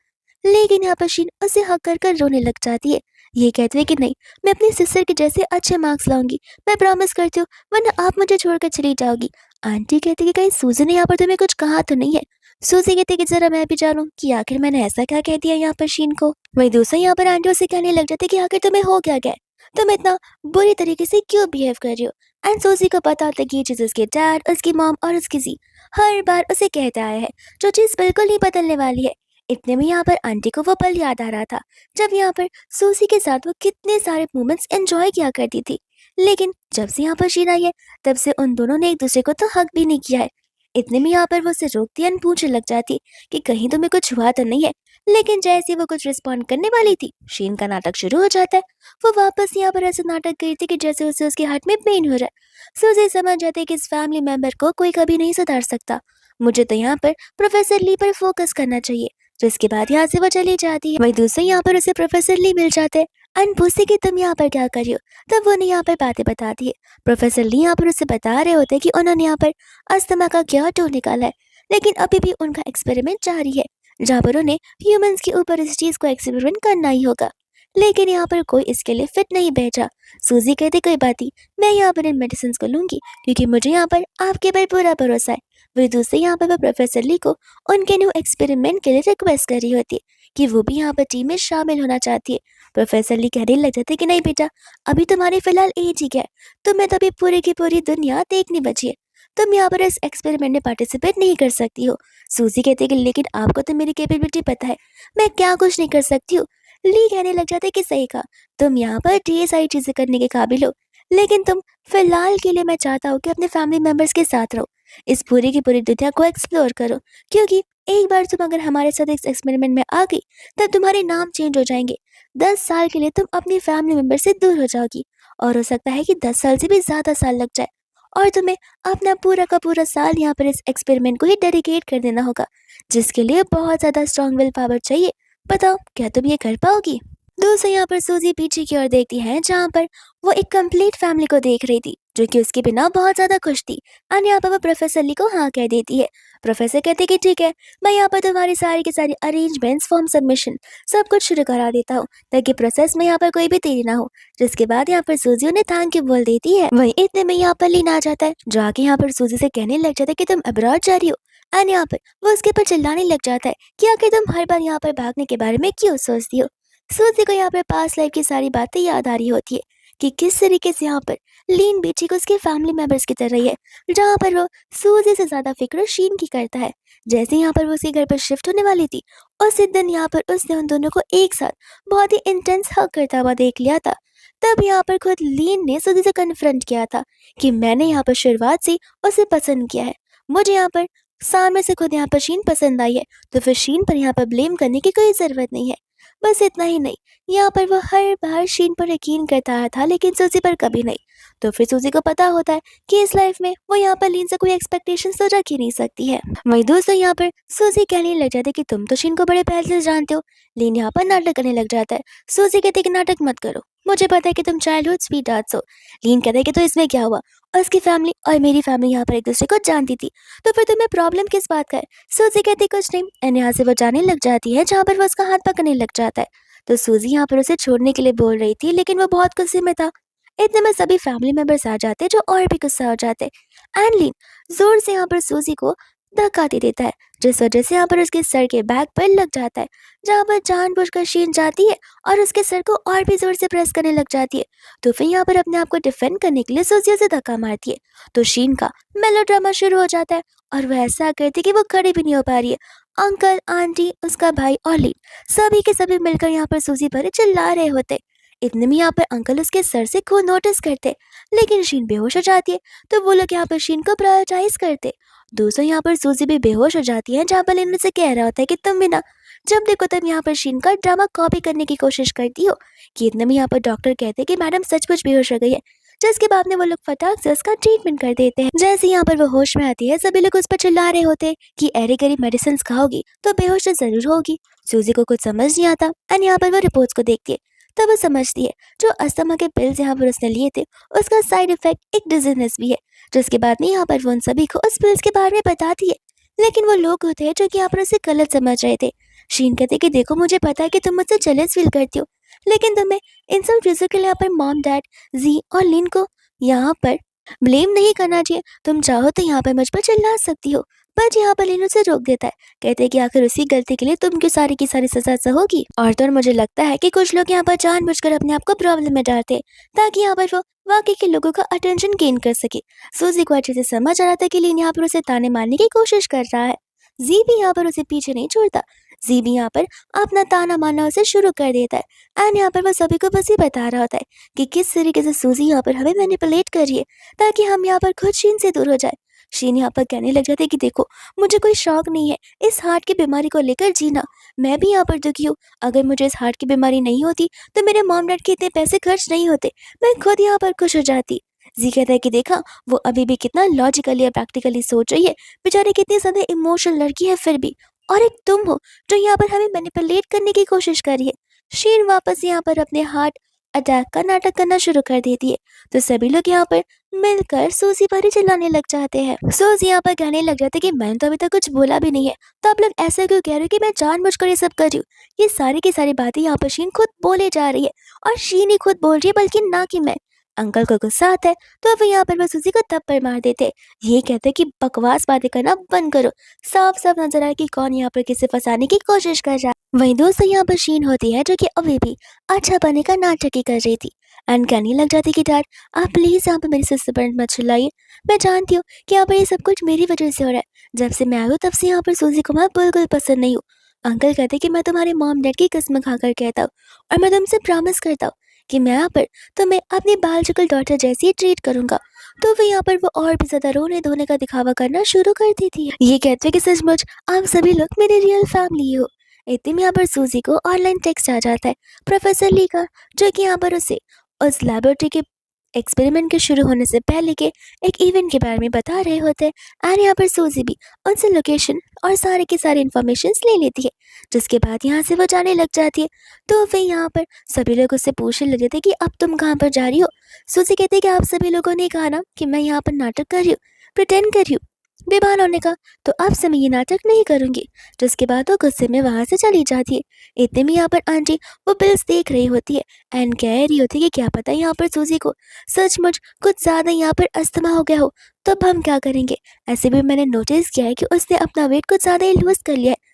लेकिन यहाँ पर शीन उसे हक कर रोने लग जाती है, ये कहते हुए कि नहीं, मैं अपनी सिस्टर के जैसे अच्छे मार्क्स लाऊंगी, मैं प्रॉमिस करती हूँ, वरना आप मुझे छोड़कर चली जाओगी। आंटी कहती कि कहीं सूजी ने यहाँ पर तुम्हें कुछ कहा तो नहीं है। सूजी कहती कि जरा मैं भी जानूं कि आखिर मैंने ऐसा क्या कह दिया यहाँ पर शीन को। वही दूसरा यहाँ पर आंटी उसे कहने लग जाती कि आखिर तुम्हें हो क्या गया, तुम इतना बुरी तरीके से क्यों बिहेव कर रही हो। एंड सूजी को पता होता है कि ये चीज उसके डैड, उसकी मॉम और उसकी जी हर बार उसे कहते आया है, जो चीज बिल्कुल नहीं बदलने वाली है। इतने में यहाँ पर आंटी को वो पल याद आ रहा था, जब यहाँ पर सूजी के साथ वो कितने सारे मोमेंट्स एंजॉय किया करती थी। लेकिन जब से यहाँ पर शीन आई है, तब से उन दोनों ने एक दूसरे को तो हक भी नहीं किया है। इतने में यहाँ पर वो उसे रोकती एंड पूछने लग जाती कि कहीं तुम्हें कुछ हुआ तो नहीं है। लेकिन जैसे ही वो कुछ रिस्पॉन्ड करने वाली थी, शीन का नाटक शुरू हो जाता है। वो वापस यहाँ पर ऐसा नाटक करती कि जैसे उसे उसके हार्ट में पेन हो रहा है। सूजी समझ जाते हैं कि इस फैमिली मेंबर को कोई कभी नहीं सुधार सकता, मुझे तो यहाँ पर प्रोफेसर ली पर फोकस करना चाहिए। जिसके बाद यहाँ से वो चली जाती है। वही दूसरे यहाँ पर उसे प्रोफेसर ली मिल जाते हैं एंड पूछते कि तुम यहाँ पर क्या कर रही हो। तब वो उन्हें यहाँ पर बातें बताती है। प्रोफेसर ली यहाँ पर उसे बता रहे होते हैं कि उन्होंने यहाँ पर अस्थमा का क्या टो निकाला है, लेकिन अभी भी उनका एक्सपेरिमेंट जारी है, जहाँ पर उन्हें ह्यूमंस के ऊपर इस चीज को एक्सपेरिमेंट करना ही होगा। लेकिन यहाँ पर कोई इसके लिए फिट नहीं बैठा। सूजी कहती कोई बात नहीं, मैं यहाँ पर इन मेडिसिन को लूंगी, क्योंकि मुझे यहाँ पर आपके पर पूरा भरोसा है। वही दूसरी यहाँ पर वो प्रोफेसर ली को उनके न्यू एक्सपेरिमेंट के लिए रिक्वेस्ट कर रही होती है कि वो भी यहाँ पर टीम में शामिल होना चाहती है। प्रोफेसर ली कहने लग जाते कि नहीं बेटा, अभी तुम्हारी फिलहाल एज ही क्या है, तुम्हें तो अभी पूरी की पूरी दुनिया देखनी बची है, तुम यहाँ पर इस एक्सपेरिमेंट में पार्टिसिपेट नहीं कर सकती हो। सूजी कहती कि लेकिन आपको तो मेरी कैपेबिलिटी पता है, मैं क्या कुछ नहीं कर सकती हूँ। ली कहने लग जाते कि सही कहा, तुम यहाँ पर ढेर सारी चीजें करने के काबिल हो, लेकिन तुम फिलहाल के लिए मैं चाहता हूँ कि अपने फैमिली मेंबर्स के साथ रहो, इस पूरी की पूरी दुनिया को एक्सप्लोर करो, क्योंकि एक बार तुम अगर हमारे साथ इस एक्सपेरिमेंट में आ गई, तब तुम्हारे नाम चेंज हो जाएंगे। 10 साल के लिए तुम अपनी फैमिली मेंबर से दूर हो जाओगी, और हो सकता है कि 10 साल से भी ज्यादा साल लग जाए, और तुम्हें अपना पूरा का पूरा साल यहाँ पर इस एक्सपेरिमेंट को ही डेडिकेट कर देना होगा, जिसके लिए बहुत ज्यादा स्ट्रॉन्ग विल पावर चाहिए। बताओ क्या तुम ये कर पाओगी। दोस्तों यहाँ पर सूजी पीछे की ओर देखती है, जहाँ पर वो एक कंप्लीट फैमिली को देख रही थी, जो कि उसके बिना बहुत ज्यादा खुश थी। और यहाँ पर वो प्रोफेसर ली को हाँ कह देती है। प्रोफेसर कहते कि ठीक है, मैं यहाँ पर तुम्हारी सारी की सारी अरेंजमेंट्स, फॉर्म सबमिशन सब कुछ शुरू करा देता हूँ, ताकि प्रोसेस में यहाँ पर कोई भी देरी ना हो। जिसके बाद यहाँ पर सूजी उन्हें थैंक यू बोल देती है। वही इतने में यहाँ पर लीन आ जाता है, जो आके यहाँ पर सूजी से कहने लग जाता है कि तुम अब्रॉड जा रही हो। एंड यहाँ पर वो उसके ऊपर चिल्लाने लग जाता है कि आखिर तुम हर बार यहाँ पर भागने के बारे में क्यों सोचती हो। सूजी को यहाँ पर पास्ट लाइफ की सारी बातें याद आ रही होती है कि किस तरीके से यहाँ पर लीन बेची को उसके फैमिली मेंबर्स की तरह ही है, जहाँ पर वो सूजी से ज्यादा फिक्र शीन की करता है। जैसे यहाँ पर वो उसके घर पर शिफ्ट होने वाली थी, उसी दिन यहाँ पर उसने उन दोनों को एक साथ बहुत ही इंटेंस हग करता हुआ देख लिया था। तब यहाँ पर खुद लीन ने सूजी से कन्फ्रंट किया था कि मैंने यहाँ पर शुरुआत से उसे पसंद किया है, मुझे यहाँ पर सामने से खुद यहाँ पर शीन पसंद आई है, तो फिर शीन पर यहाँ पर ब्लेम करने की कोई जरूरत नहीं है। बस इतना ही नहीं, यहाँ पर वो हर बार शीन पर यकीन करता आया था, लेकिन सूजी पर कभी नहीं। तो फिर सूजी को पता होता है कि इस लाइफ में वो यहाँ पर लीन से कोई एक्सपेक्टेशंस तो रख ही नहीं सकती है। वही दोस्तों यहाँ पर सूजी कहने लग जाती है कि तुम तो शीन को बड़े पहले से जानते हो। लीन यहाँ पर नाटक करने लग जाता है। सूजी कहती है कि नाटक मत करो, मुझे पता है कि तुम चाइल्डहुड स्वीट हार्ट्स हो। लीन कहता है कि तो इसमें क्या हुआ, और उसकी फैमिली और मेरी फैमिली यहाँ पर एक दूसरे को जानती थी, तो फिर तुम्हें प्रॉब्लम किस बात का है। सूजी कहती कुछ नहीं, एंड यहाँ से वो जाने लग जाती है, जहाँ पर वो उसका हाथ पकड़ने लग जाता है। तो सूजी यहाँ पर उसे छोड़ने के लिए बोल रही थी, लेकिन वो बहुत गुस्से में था। इतने में सभी फैमिली मेंबर्स आ जाते, जो और भी गुस्सा हो जाते। एंड लीन जोर से यहाँ पर सूजी को धक्का दे देता है, जिस वजह से यहाँ पर उसके सर के बैक पर लग जाता है, जहाँ पर जानबूझकर शीन जाती है और उसके सर को और भी जोर से प्रेस करने लग जाती है। तो फिर यहाँ पर अपने आप को डिफेंड करने के लिए सूजी उसे धक्का मारती है। तो शीन का मेलोड्रामा शुरू हो जाता है, और वह ऐसा करती है कि वो खड़ी भी नहीं हो पा रही है। अंकल, आंटी, उसका भाई और लीन सभी के सभी मिलकर यहाँ पर सूजी पर चिल्ला रहे होते। इतने में यहाँ पर अंकल उसके सर से खून नोटिस करते, लेकिन शीन बेहोश हो जाती है। तो वो लोग यहाँ पर शीन को प्रायोरिटाइज करते। दोस्तों यहाँ पर सूजी भी बेहोश हो जाती है, जहाँ पर लिन से कह रहा होता है कि तुम भी ना, जब देखो तब यहाँ पर शीन का ड्रामा कॉपी करने की कोशिश करती हो। कि इतने में यहाँ पर डॉक्टर कहते हैं कि मैडम सचमुच बेहोश हो गई है, जिसके बाद में वो लोग फटाक से उसका ट्रीटमेंट कर देते हैं। जैसे यहाँ पर वो होश में आती है, सभी लोग उस पर चिल्ला रहे होते हैं कि अरे गरीब मेडिसिन खाओगी तो बेहोश तो जरूर होगी। सूजी को कुछ समझ नहीं आता एंड यहाँ पर वो रिपोर्ट्स को देखती है। तब वो समझती है जो अस्थमा के पिल्स यहाँ पर उसने लिए थे, उसका साइड इफेक्ट एक डिजीनेस भी है। जिसके बाद में यहाँ पर वो उन सभी को उस पिल्स के बारे में बताती है, लेकिन वो लोग होते हैं जो कि यहाँ पर उसे गलत समझ रहे थे। शीन कहते कि देखो मुझे पता है कि तुम मुझसे जेलस फील करती हो, लेकिन तुम्हें इन सब चीजों के लिए यहाँ पर मॉम डैड जी और लिन को यहाँ पर ब्लेम नहीं करना चाहिए। तुम चाहो तो यहाँ पर मुझ पर चिल्ला सकती हो। पर यहाँ पर लिन उसे रोक देता है, कहते हैं कि आखिर उसी गलती के लिए तुम क्यों सारी की सारी सजा सहोगी। और तो और मुझे लगता है कि कुछ लोग यहाँ पर जानबूझकर अपने आप को प्रॉब्लम में डालते हैं, ताकि यहाँ पर वो वाकई के लोगों का अटेंशन गेन कर सके। सूजी को अच्छे से समझ आ रहा था कि लिन यहाँ पर उसे ताने मारने की कोशिश कर रहा है। जी भी यहाँ पर उसे पीछे नहीं छोड़ता। जी भी यहाँ पर अपना ताना मारना उसे शुरू कर देता है एंड यहाँ पर वह सभी को बस ये बता रहा होता है कि किस तरीके से सूजी यहाँ पर हमें मैनिपुलेट कर रही है, ताकि हम यहाँ पर खुद शीन से दूर हो जाए। शीन यहाँ पर कहने लग जाते कि देखो मुझे कोई शौक नहीं है इस हार्ट की बीमारी को लेकर जीना, मैं भी यहाँ पर दुखी हूँ। अगर मुझे इस हार्ट की बीमारी नहीं होती तो मेरे मॉम डैड के इतने पैसे खर्च नहीं होते, मैं खुद यहाँ पर खुश हो जाती। जी कहता है कि देखा वो अभी भी कितना लॉजिकली और प्रैक्टिकली सोच रही है, बेचारी कितनी ज्यादा इमोशनल लड़की है फिर भी, और एक तुम हो जो यहाँ पर हमें मैनिपुलेट करने की कोशिश कर रही है। शीन वापस यहाँ पर अपने हार्ट अटैक का नाटक करना शुरू कर देती है। तो सभी लोग यहाँ पर मिलकर सूजी पर ही चिल्लाने लग जाते हैं। सूजी यहाँ पर कहने लग जाते कि मैंने तो अभी तक कुछ बोला भी नहीं है, तो आप लोग ऐसा क्यों कह रहे हो कि मैं जानबूझकर ये सब कर रही हूँ। ये सारी की सारी बातें यहाँ पर शीन खुद बोले जा रही है, और शीन ही खुद बोल रही है, बल्कि ना कि मैं। अंकल को गुस्सा आता है, तो अब यहाँ पर वो सूजी को थप्पड़ मार देते। ये कहते कि बकवास बातें करना बंद करो, साफ साफ नजर आए कि कौन यहाँ पर किसे फंसाने की कोशिश कर रहा है। वहीं दोस्तों यहाँ पर शीन होती है जो कि अभी भी अच्छा बनने का नाटक ही कर रही थी एंड कहने लग जाती कि डैड आप प्लीज यहाँ पर मेरी सिस्टर पर मत चिल्लाइए, मैं जानती हूँ कि यहाँ पर ये सब कुछ मेरी वजह से हो रहा है। जब से मैं आई हूँ तब से यहाँ पर सूजी को मैं बिल्कुल पसंद नहीं हूँ। अंकल कहते कि मैं तुम्हारे मॉम डैड की कसम खाकर कहता हूँ, और मैं तुमसे प्रॉमिस करता हूँ कि मैं यहाँ पर तुम्हें अपनी बायोलॉजिकल डॉटर जैसी ही ट्रीट करूंगा। तो वो यहाँ पर वो और भी ज्यादा रोने धोने का दिखावा करना शुरू कर दी थी। ये कहते कि सचमुच आप सभी लोग मेरी रियल फैमिली हो। इतने में यहाँ पर सूजी को ऑनलाइन टेक्स्ट आ जाता है प्रोफेसर ली का, जो कि यहाँ पर उसे उस लेबोरेटरी के एक्सपेरिमेंट के शुरू होने से पहले के एक इवेंट के बारे में बता रहे होते हैं। और यहाँ पर सूजी भी उनसे लोकेशन और सारे की सारी इन्फॉर्मेशन ले लेती है, जिसके बाद यहाँ से वो जाने लग जाती है। तो फिर यहाँ पर सभी लोग उससे पूछने लगे थे कि अब तुम कहाँ पर जा रही हो। सूजी कहती है कि आप सभी लोगों ने कहा ना कि मैं यहाँ पर नाटक कर रही हूँ, प्रिटेंड कर रही हूँ बेभान होने का, तो अब से मैं ये नाटक नहीं करूंगी। जिसके बाद वो गुस्से में वहां से चली जाती है। इतने में यहाँ पर आंटी वो बिल्स देख रही होती है एंड कह रही होती है कि क्या पता यहाँ पर सूजी को सचमुच कुछ ज्यादा यहाँ पर अस्थमा हो गया हो, तब हम क्या करेंगे। ऐसे भी मैंने नोटिस किया है कि उसने अपना वेट कुछ ज्यादा ही लूज कर लिया है।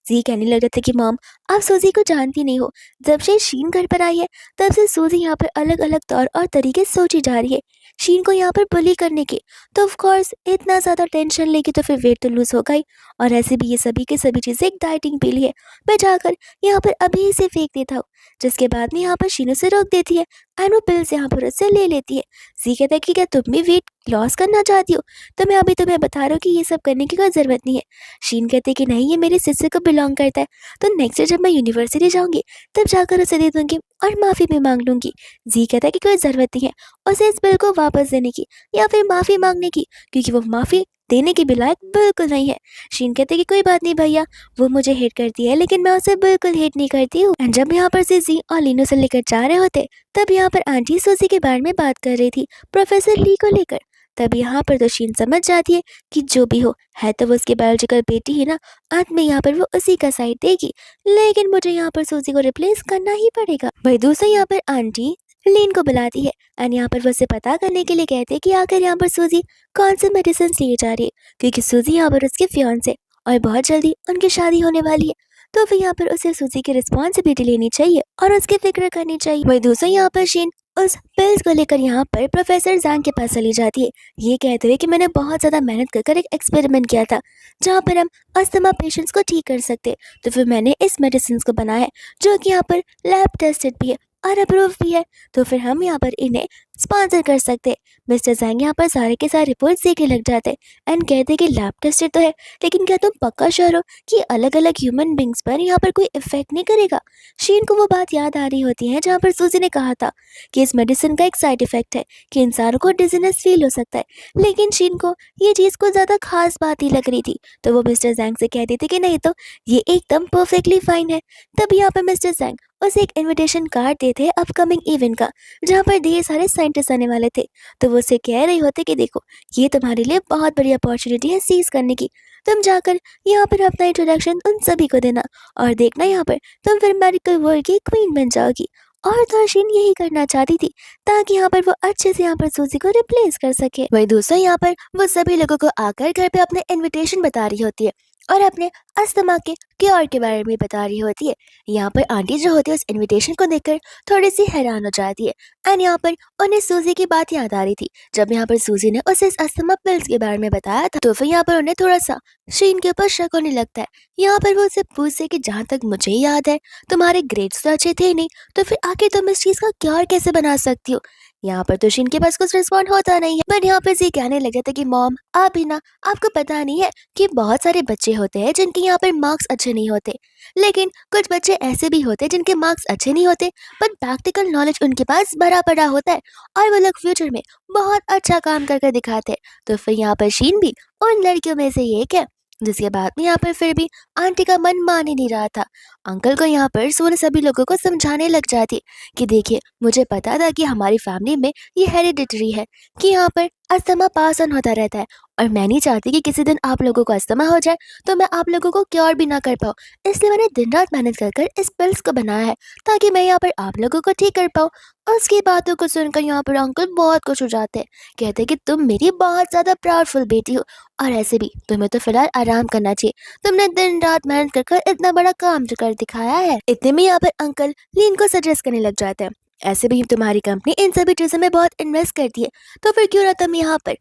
जी कहने लग जाते कि मॉम आप सूजी को जानती नहीं हो, जब से शीन घर पर आई है तब से सूजी यहाँ पर अलग अलग तौर और तरीके सोची जा रही है शीन को यहाँ पर बुली करने की। तो ऑफ कोर्स इतना ज़्यादा टेंशन लेगी तो फिर वेट तो लूज होगा ही, और ऐसे भी ये सभी के सभी चीज़ें एक डाइटिंग पिल है, मैं जाकर यहाँ पर अभी इसे फेंक देता हूँ। जिसके बाद में यहाँ पर शीन उसे रोक देती है एंड वो पिल्स यहाँ पर उससे ले लेती है। जी कहता है कि क्या तुम भी वेट लॉस करना चाहती हो, तो मैं अभी तुम्हें बता रहा हूँ कि ये सब करने की कोई ज़रूरत नहीं है। शीन कहते कि नहीं ये मेरी सिस्टर को बिलोंग करता है, तो नेक्स्ट डे जब मैं यूनिवर्सिटी जाऊंगी तब जाकर उसे दे दूंगी और माफ़ी भी मांग लूंगी। जी कहता है कि कोई ज़रूरत नहीं है उसे इस बिल को वापस देने की या फिर माफ़ी मांगने की, क्योंकि वो माफ़ी देने के भी लायक बिल्कुल नहीं है। शीन कहते कि कोई बात नहीं भैया, वो मुझे हेट करती है लेकिन मैं उसे बिल्कुल हेट नहीं करती हूँ। एंड जब यहाँ पर से जी और लीनो से लेकर जा रहे होते तब यहाँ पर आंटी सूजी के बारे में बात कर रही थी प्रोफेसर ली को लेकर। तब यहाँ पर तो शीन समझ जाती है कि जो भी हो है तो वो उसकी बायोलॉजिकल बेटी ही ना, अंत में यहाँ पर वो उसी का साइड देगी, लेकिन मुझे यहाँ पर सूजी को रिप्लेस करना ही पड़ेगा। वही दूसरा यहाँ पर आंटी लीन को बुलाती है एंड यहाँ पर वो उसे पता करने के लिए कहते हैं कि आखिर यहाँ पर सूजी कौन से मेडिसिन लिए जा रही है, क्योंकि सूजी यहाँ पर उसके फियांसे और बहुत जल्दी उनकी शादी होने वाली है। तो फिर यहाँ पर उसे सूजी की रिस्पॉन्सिबिलिटी लेनी चाहिए और उसकी फिक्र करनी चाहिए। वही दूसरा यहाँ पर शीन उस पिल्स को लेकर यहाँ पर प्रोफेसर जैंग के पास चली जाती है, ये कहते हुए कि मैंने बहुत ज़्यादा मेहनत कर एक एक्सपेरिमेंट किया था जहाँ पर हम अस्थमा पेशेंट्स को ठीक कर सकते, तो फिर मैंने इस मेडिसिन को बनाया है जो कि यहाँ पर लैब टेस्टेड भी है और अप्रूव भी है, तो फिर हम यहाँ पर इन्हें स्पॉन्सर कर सकते हैं। मिस्टर जैंग यहाँ पर सारे के सारे रिपोर्ट्स देखने लग जाते हैं एंड कहते हैं कि लैब टेस्टेड तो है, लेकिन क्या तुम पक्का श्योर हो कि अलग अलग ह्यूमन बींग्स पर यहाँ पर कोई इफेक्ट नहीं करेगा? शीन को वो बात याद आ रही होती है जहाँ पर सूजी ने कहा था कि इस मेडिसिन का एक साइड इफेक्ट है कि इंसानों को डिजीनेस फील हो सकता है, लेकिन शीन को ये चीज़ को ज़्यादा खास बात ही लग रही थी, तो वो मिस्टर जैंग से कहती थी कि नहीं तो ये एकदम परफेक्टली फाइन है। तब यहाँ पर मिस्टर जैंग उसे एक इनविटेशन कार्ड देते अपकमिंग इवेंट का, जहाँ पर ढेर सारे साइंटिस्ट आने वाले थे। तो वो उसे कह रहे होते कि देखो ये तुम्हारे लिए बहुत बड़ी अपॉर्चुनिटी है सीज करने की, तुम जाकर यहाँ पर अपना इंट्रोडक्शन उन सभी को देना और देखना यहाँ पर तुम फिर मेडिकल वर्ल्ड की क्वीन बन जाओगी। और तर्शीन यही करना चाहती थी ताकि यहाँ पर वो अच्छे से यहाँ पर सूजी को रिप्लेस कर सके। वही दूसरा यहाँ पर वो सभी लोगों को आकर घर पे अपने इनविटेशन बता रही होती है और अपने अस्थमा के क्योर के बारे में बता रही होती है। यहाँ पर आंटी जो होती है उस इनविटेशन को देखकर थोड़ी सी हैरान हो जाती है एंड यहाँ पर उन्हें सूजी की बात याद आ रही थी जब यहाँ पर सूजी ने उसे इस अस्थमा पिल्स के बारे में बताया था। तो फिर यहाँ पर उन्हें थोड़ा सा शीन के ऊपर शक होने लगता है। यहाँ पर वो उसे पूछते कि जहाँ तक मुझे याद है तुम्हारे ग्रेड्स तो अच्छे थे नहीं, तो फिर आखिर तुम इस चीज का क्योर कैसे बना सकती हो? यहाँ पर तो शीन के पास कुछ रिस्पॉन्ड होता नहीं है, बट यहाँ पर जी कहने लग जाता है कि मॉम आप ही ना, आपको पता नहीं है कि बहुत सारे बच्चे होते हैं जिनके यहाँ पर मार्क्स अच्छे नहीं होते, लेकिन कुछ बच्चे ऐसे भी होते हैं जिनके मार्क्स अच्छे नहीं होते बट प्रैक्टिकल नॉलेज उनके पास भरा पड़ा होता है और वो लोग फ्यूचर में बहुत अच्छा काम करके दिखाते हैं। तो फिर यहाँ पर शीन भी उन लड़कियों में से एक है, जिसके बाद में यहाँ पर फिर भी आंटी का मन मान ही नहीं रहा था। अंकल को यहाँ पर सोने सभी लोगों को समझाने लग जाती कि देखिए मुझे पता था कि हमारी फैमिली में ये हेरिडिटरी है कि यहाँ पर अस्थमा पास ऑन होता रहता है और मैं नहीं चाहती कि किसी दिन आप लोगों को अस्थमा हो जाए तो मैं आप लोगों को क्योर भी ना कर पाऊँ, इसलिए मैंने दिन रात मेहनत कर कर इस पिल्स को बनाया है ताकि मैं यहाँ पर आप लोगों को ठीक कर पाऊँ। उसकी बातों को सुनकर यहाँ पर अंकल बहुत खुश हो जाते हैं, कहते हैं कि तुम मेरी बहुत ज़्यादा प्राउडफुल बेटी हो और ऐसे भी तुम्हें तो फिलहाल आराम करना चाहिए, तुमने दिन रात मेहनत कर कर इतना बड़ा काम जो कर दिखाया है। इतने में यहाँ पर अंकल लीन को सजेस्ट करने लग जाते हैं, ऐसे भी तुम्हारी कंपनी इन सभी चीज़ों में बहुत इन्वेस्ट करती है, तो फिर क्यों ना तुम यहाँ पर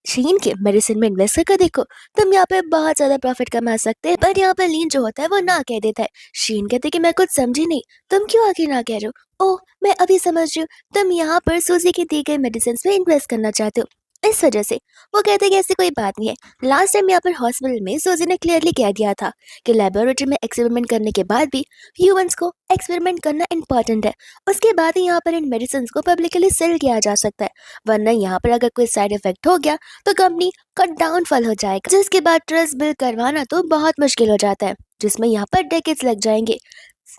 शीन के मेडिसिन में इन्वेस्ट करके देखो, तुम यहाँ पे बहुत ज्यादा प्रॉफिट कमा सकते हैं। पर यहाँ पर लीन जो होता है वो ना कह देता है। शीन कहते कि मैं कुछ समझी नहीं, तुम क्यों आगे ना कह रहे हो? ओह मैं अभी समझ रही हूँ, तुम यहाँ पर सूजी की दी गई मेडिसिन में इन्वेस्ट करना चाहते हो, इस वजह से। वो कहते हैं कि ऐसी कोई बात नहीं है, लास्ट टाइम यहाँ पर हॉस्पिटल में सूजी ने क्लियरली कह दिया था कि लेबोरेटरी में एक्सपेरिमेंट करने के बाद भी ह्यूमंस को एक्सपेरिमेंट करना इम्पोर्टेंट है, उसके बाद ही यहाँ पर इन मेडिसिन को पब्लिकली सेल किया जा सकता है, वरना यहाँ पर अगर कोई साइड इफेक्ट हो गया तो कंपनी का डाउनफॉल हो जाएगा, जिसके बाद ट्रस्ट बिल्ड करवाना तो बहुत मुश्किल हो जाता है, जिसमें यहाँ पर डेकेड्स लग जाएंगे।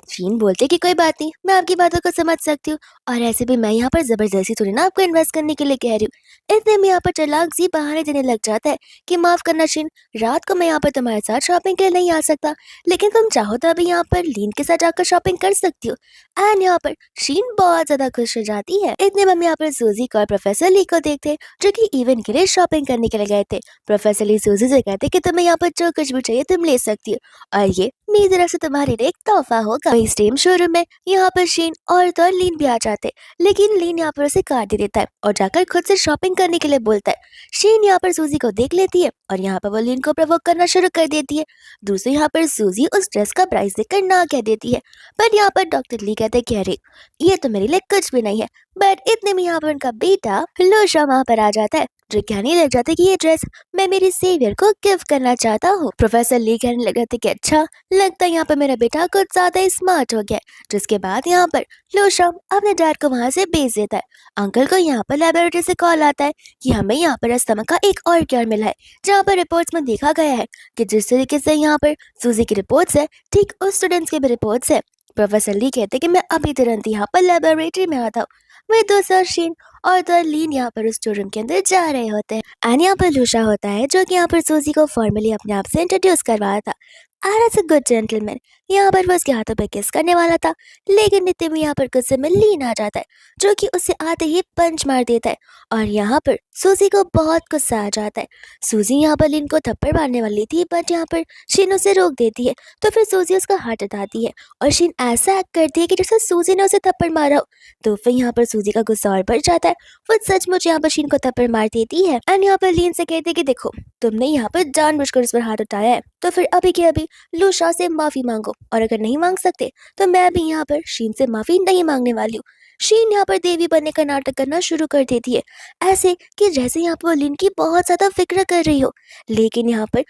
शीन बोलते कि कोई बात नहीं, मैं आपकी बातों को समझ सकती हूँ और ऐसे भी मैं यहाँ पर जबरदस्ती थोड़ी ना आपको इन्वेस्ट करने के लिए कह रही हूँ। इतने में यहाँ पर चालाक जी बहाने देने लग जाता है कि माफ करना शीन, रात को मैं यहाँ पर तुम्हारे साथ शॉपिंग के लिए नहीं आ सकता, लेकिन तुम चाहो तो अभी यहाँ पर लीन के साथ जाकर शॉपिंग कर सकती हो। एंड यहाँ पर शीन बहुत ज्यादा खुश हो जाती है। इतने में हम यहाँ पर सूजी को और प्रोफेसर ली को देखते जो कि इवेंट के लिए शॉपिंग करने के लिए गए थे। प्रोफेसर ली सूजी से कहते कि तुम्हें यहाँ पर जो कुछ भी चाहिए तुम ले सकती हो और ये मेरी तरफ से तुम्हारे लिए एक तोहफा होगा। वही सेम शोरूम में यहाँ पर शीन और तो लीन भी आ जाते, लेकिन लीन यहाँ पर उसे काट दे देता है और जाकर खुद से शॉपिंग करने के लिए बोलता है। शीन यहाँ पर सूजी को देख लेती है और यहाँ पर वो लीन को प्रवोक करना शुरू कर देती है। दूसरी यहाँ पर सूजी उस ड्रेस का प्राइस देखकर ना कह देती है, पर यहाँ पर डॉक्टर ली कहते कि अरे ये तो मेरे लिए कुछ भी नहीं है। बट इतने में यहाँ पर उनका बेटा लोशा वहाँ पर आ जाता है जो कहने लग जाता है कि ये ड्रेस मैं मेरे सेवियर को गिफ्ट करना चाहता हूँ। प्रोफेसर ली कहने लग जाते कि अच्छा लगता है यहाँ पर मेरा बेटा कुछ ज्यादा ही स्मार्ट हो गया, जिसके बाद यहाँ पर लोशा अपने डैड को वहां से भेज देता है। अंकल को यहाँ पर लेबोरेटरी से कॉल आता है कि हमें यहाँ पर अस्थमा का एक और क्योर मिला है, जहाँ पर रिपोर्ट्स में देखा गया है कि जिस तरीके से यहाँ पर सूजी की रिपोर्ट्स है ठीक उस स्टूडेंट्स की भी रिपोर्ट्स है। प्रोफेसर ली कहते कि मैं अभी तुरंत यहाँ पर लेबोरेटरी में आता हूँ। वही दूसरा शीन और तो लीन यहाँ पर उस स्टोरूम के अंदर जा रहे होते हैं एंड यहाँ पर लूशा होता है जो कि यहाँ पर सूजी को फॉर्मली अपने आप से इंट्रोड्यूस करवाया था। एज अ गुड जेंटलमैन यहाँ पर वो उसके हाथों पे किस करने वाला था, लेकिन इतने में यहाँ पर गुस्से में लीन आ जाता है जो कि उसे आते ही पंच मार देता है और यहाँ पर सूजी को बहुत गुस्सा आ जाता है। सूजी यहाँ पर लीन को थप्पड़ मारने वाली थी बट यहाँ पर शीन उसे रोक देती है, तो फिर सूजी उसका हाथ हटाती है और शीन ऐसा एक्ट करती है कि जैसे सूजी ने उसे थप्पड़ मारा हो। तो फिर यहाँ पर सूजी का गुस्सा और बढ़ जाता है, वो सचमुच यहाँ पर शीन को थप्पड़ मार देती है एंड यहाँ पर लीन से कहती है कि देखो तुमने यहाँ पर जानबूझकर उस पर हाथ उठाया है तो फिर अभी के अभी लूशा से माफी मांगो, और अगर नहीं मांग सकते तो मैं भी यहाँ पर शीन से माफी नहीं मांगने वाली हूँ। शीन यहाँ पर देवी बनने का नाटक करना शुरू कर देती है, ऐसे कि जैसे यहाँ पर वो लिन की बहुत ज्यादा फिक्र कर रही हो। लेकिन यहाँ पर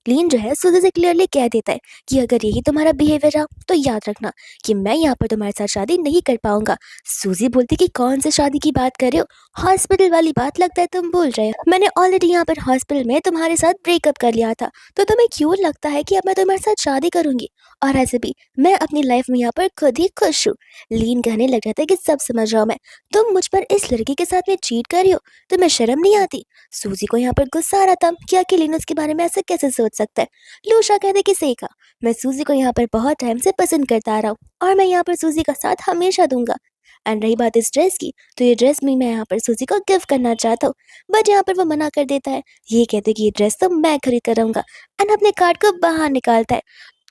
लीन जो है सुजी से क्लियरली कह देता है कि अगर यही तुम्हारा बिहेवियर रहा तो याद रखना कि मैं यहाँ पर तुम्हारे साथ शादी नहीं कर पाऊंगा। सूजी बोलती कि कौन से शादी की बात कर रहे हो, हॉस्पिटल वाली बात लगता है तुम बोल रहे हो। मैंने ऑलरेडी यहाँ पर हॉस्पिटल में तुम्हारे साथ ब्रेकअप कर लिया था, तो तुम्हें क्यों लगता है कि अब मैं तुम्हारे साथ शादी करूंगी। और ऐसे भी मैं अपनी लाइफ में यहाँ पर खुद ही खुश हूँ। लीन कहने लग जाता है कि सब समझ रहा हूँ मैं, तुम मुझ पर इस लड़की के साथ में चीट कर रही हो, तुम्हें शर्म नहीं आती। सूजी को यहाँ पर गुस्सा आ रहा था कि अकेले उसके बारे में ऐसा कैसे सोच सकता है। लूशा कहते कि सही कहा, मैं सूजी को यहाँ पर बहुत टाइम से पसंद करता आ रहा हूँ, और मैं यहाँ पर सूजी का साथ हमेशा दूंगा। एंड रही बात इस ड्रेस की, तो ये ड्रेस भी मैं यहाँ पर सूजी को गिफ्ट करना चाहता हूँ, बट यहाँ पर वो मना कर देता है। ये कहते कि ये ड्रेस तो मैं खरीद कर रहूंगा, एंड अपने कार्ड को बाहर निकालता है।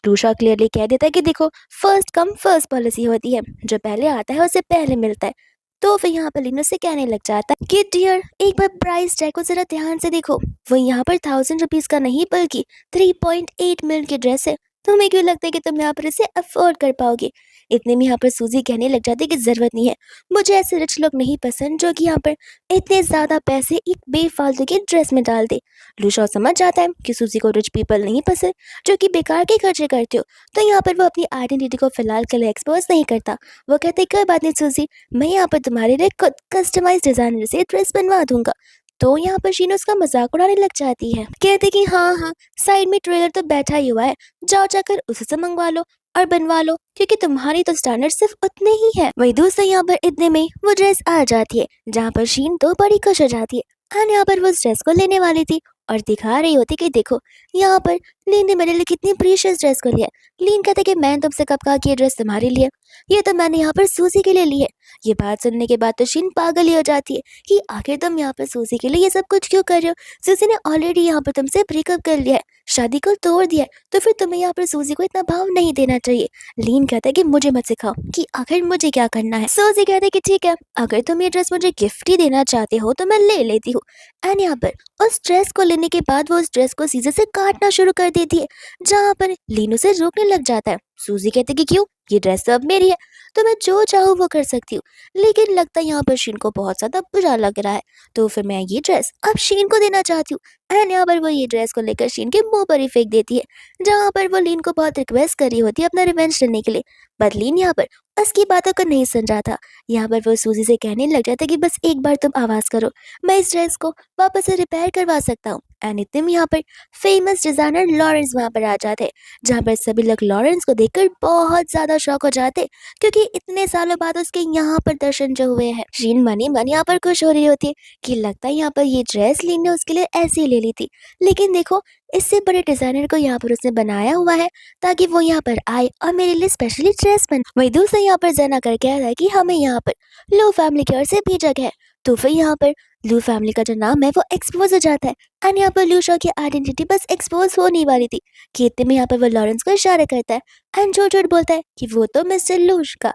लूशा क्लियरली कह देता है कि देखो, फर्स्ट कम फर्स्ट पॉलिसी होती है, जो पहले आता है उसे पहले मिलता है। तो फिर यहाँ पर लिनो से कहने लग जाता है कि डियर, एक बार प्राइस टैग को जरा ध्यान से देखो, वो यहाँ पर 1000 रुपीज का नहीं बल्कि 3.8 मिलियन की ड्रेस है। तुम्हें क्यों लगता है कि तुम यहाँ पर इसे अफोर्ड कर पाओगे। इतने में यहाँ पर सूजी कहने लग जाती है कि जरूरत नहीं है, मुझे ऐसे रिच लोग नहीं पसंद जो कि यहाँ पर इतने ज्यादा पैसे एक बेफालतू की ड्रेस में डाल दे। लूशा समझ जाता है कि सूजी को रिच पीपल नहीं पसंद जो कि बेकार के खर्चे करते हो, तो यहाँ पर वो अपनी आइडेंटिटी को फिलहाल के लिए एक्सपोज नहीं करता। वो कहते कोई बात नहीं सूजी, मैं यहाँ पर तुम्हारे लिए खुद कस्टमाइज डिजाइनर से ड्रेस बनवा दूंगा। तो यहाँ पर शीनो उसका मजाक उड़ाने लग जाती है, कहते कि हाँ हाँ, साइड में ट्रेलर तो बैठा ही हुआ है, जाओ जाकर उसी से मंगवा लो और बनवा लो, क्योंकि तुम्हारी तो स्टैंडर्ड सिर्फ उतने ही है। वही दूसरे यहाँ पर इतने में वो ड्रेस आ जाती है, जहाँ पर शीन तो बड़ी खुश हो जाती है। एंड यहाँ पर वो उस ड्रेस को लेने वाली थी और दिखा रही होती कि देखो यहाँ पर लीन ने मेरे लिए कितनी प्रीशियस ड्रेस को लिया। लीन कहते कि मैं तुमसे कब कहा कि ये ड्रेस तुम्हारे लिए, ये तो मैंने यहाँ पर सूजी के लिए ली है। ये बात सुनने के बाद तो शीन पागल ही हो जाती है कि आखिर तुम यहाँ पर सूजी के लिए ये सब कुछ क्यों कर रहे हो। सूजी ने ऑलरेडी यहाँ पर तुमसे ब्रेकअप कर लिया है, शादी को तोड़ दिया है, तो फिर तुम्हें यहाँ पर सूजी को इतना भाव नहीं देना चाहिए। लीन कहता है कि मुझे मत सिखाओ कि आखिर मुझे क्या करना है। सूजी कहते कि ठीक है, अगर तुम ये ड्रेस मुझे गिफ्ट ही देना चाहते हो तो मैं ले लेती हूँ। एंड यहाँ पर उस ड्रेस को लेने के बाद वो उस ड्रेस को सीजर से काटना शुरू कर देती है, जहाँ पर लीन उसे रोकने लग जाता है। सूजी कहते कि क्यों, ये ड्रेस तो अब मेरी है, तो मैं जो चाहूँ वो कर सकती हूँ। लेकिन लगता है यहाँ पर शीन को बहुत ज्यादा बुरा लग रहा है, तो फिर मैं ये ड्रेस अब शीन को देना चाहती हूँ। एंड यहाँ पर वो ये ड्रेस को लेकर शीन के मुंह पर ही फेंक देती है, जहाँ पर वो लीन को बहुत रिक्वेस्ट कर रही होती है अपना रिवेंज लेने के लिए, बट लीन यहाँ पर उसकी बातों को नहीं सुन रहा था। यहाँ पर वो सूजी से कहने लग जाता है कि बस एक बार तुम आवाज करो, मैं इस ड्रेस को वापस से रिपेयर करवा सकता हूँ। एंड इतने में यहाँ पर फेमस डिजाइनर लॉरेंस वहां पर आ जाते हैं, जहाँ पर सभी लोग लॉरेंस को देखकर बहुत ज्यादा शॉक हो जाते, क्योंकि इतने सालों बाद उसके यहाँ पर दर्शन जो हुए हैं। शीन मनी मन यहाँ पर खुश हो रही होती है कि लगता है यहाँ पर ये ड्रेस लीन ने उसके लिए ऐसे ही ले ली थी, लेकिन देखो इससे बड़े डिजाइनर को यहाँ पर उसने बनाया हुआ है ताकि वो यहाँ पर आए और मेरे लिए स्पेशली ड्रेस बन। वही दूसरा यहाँ पर जना कर कह रहा है कि हमें यहाँ पर लो फैमिली की ओर से भेजा गया है, तो फिर यहाँ पर लू फैमिली का जो नाम है वो एक्सपोज हो जाता है। एंड यहाँ पर लूशा की आइडेंटिटी बस एक्सपोज होने वाली थी कि इतने में यहाँ पर वो लॉरेंस को इशारा करता है एंड झूठ झूठ बोलता है कि वो तो मिस्टर लूश का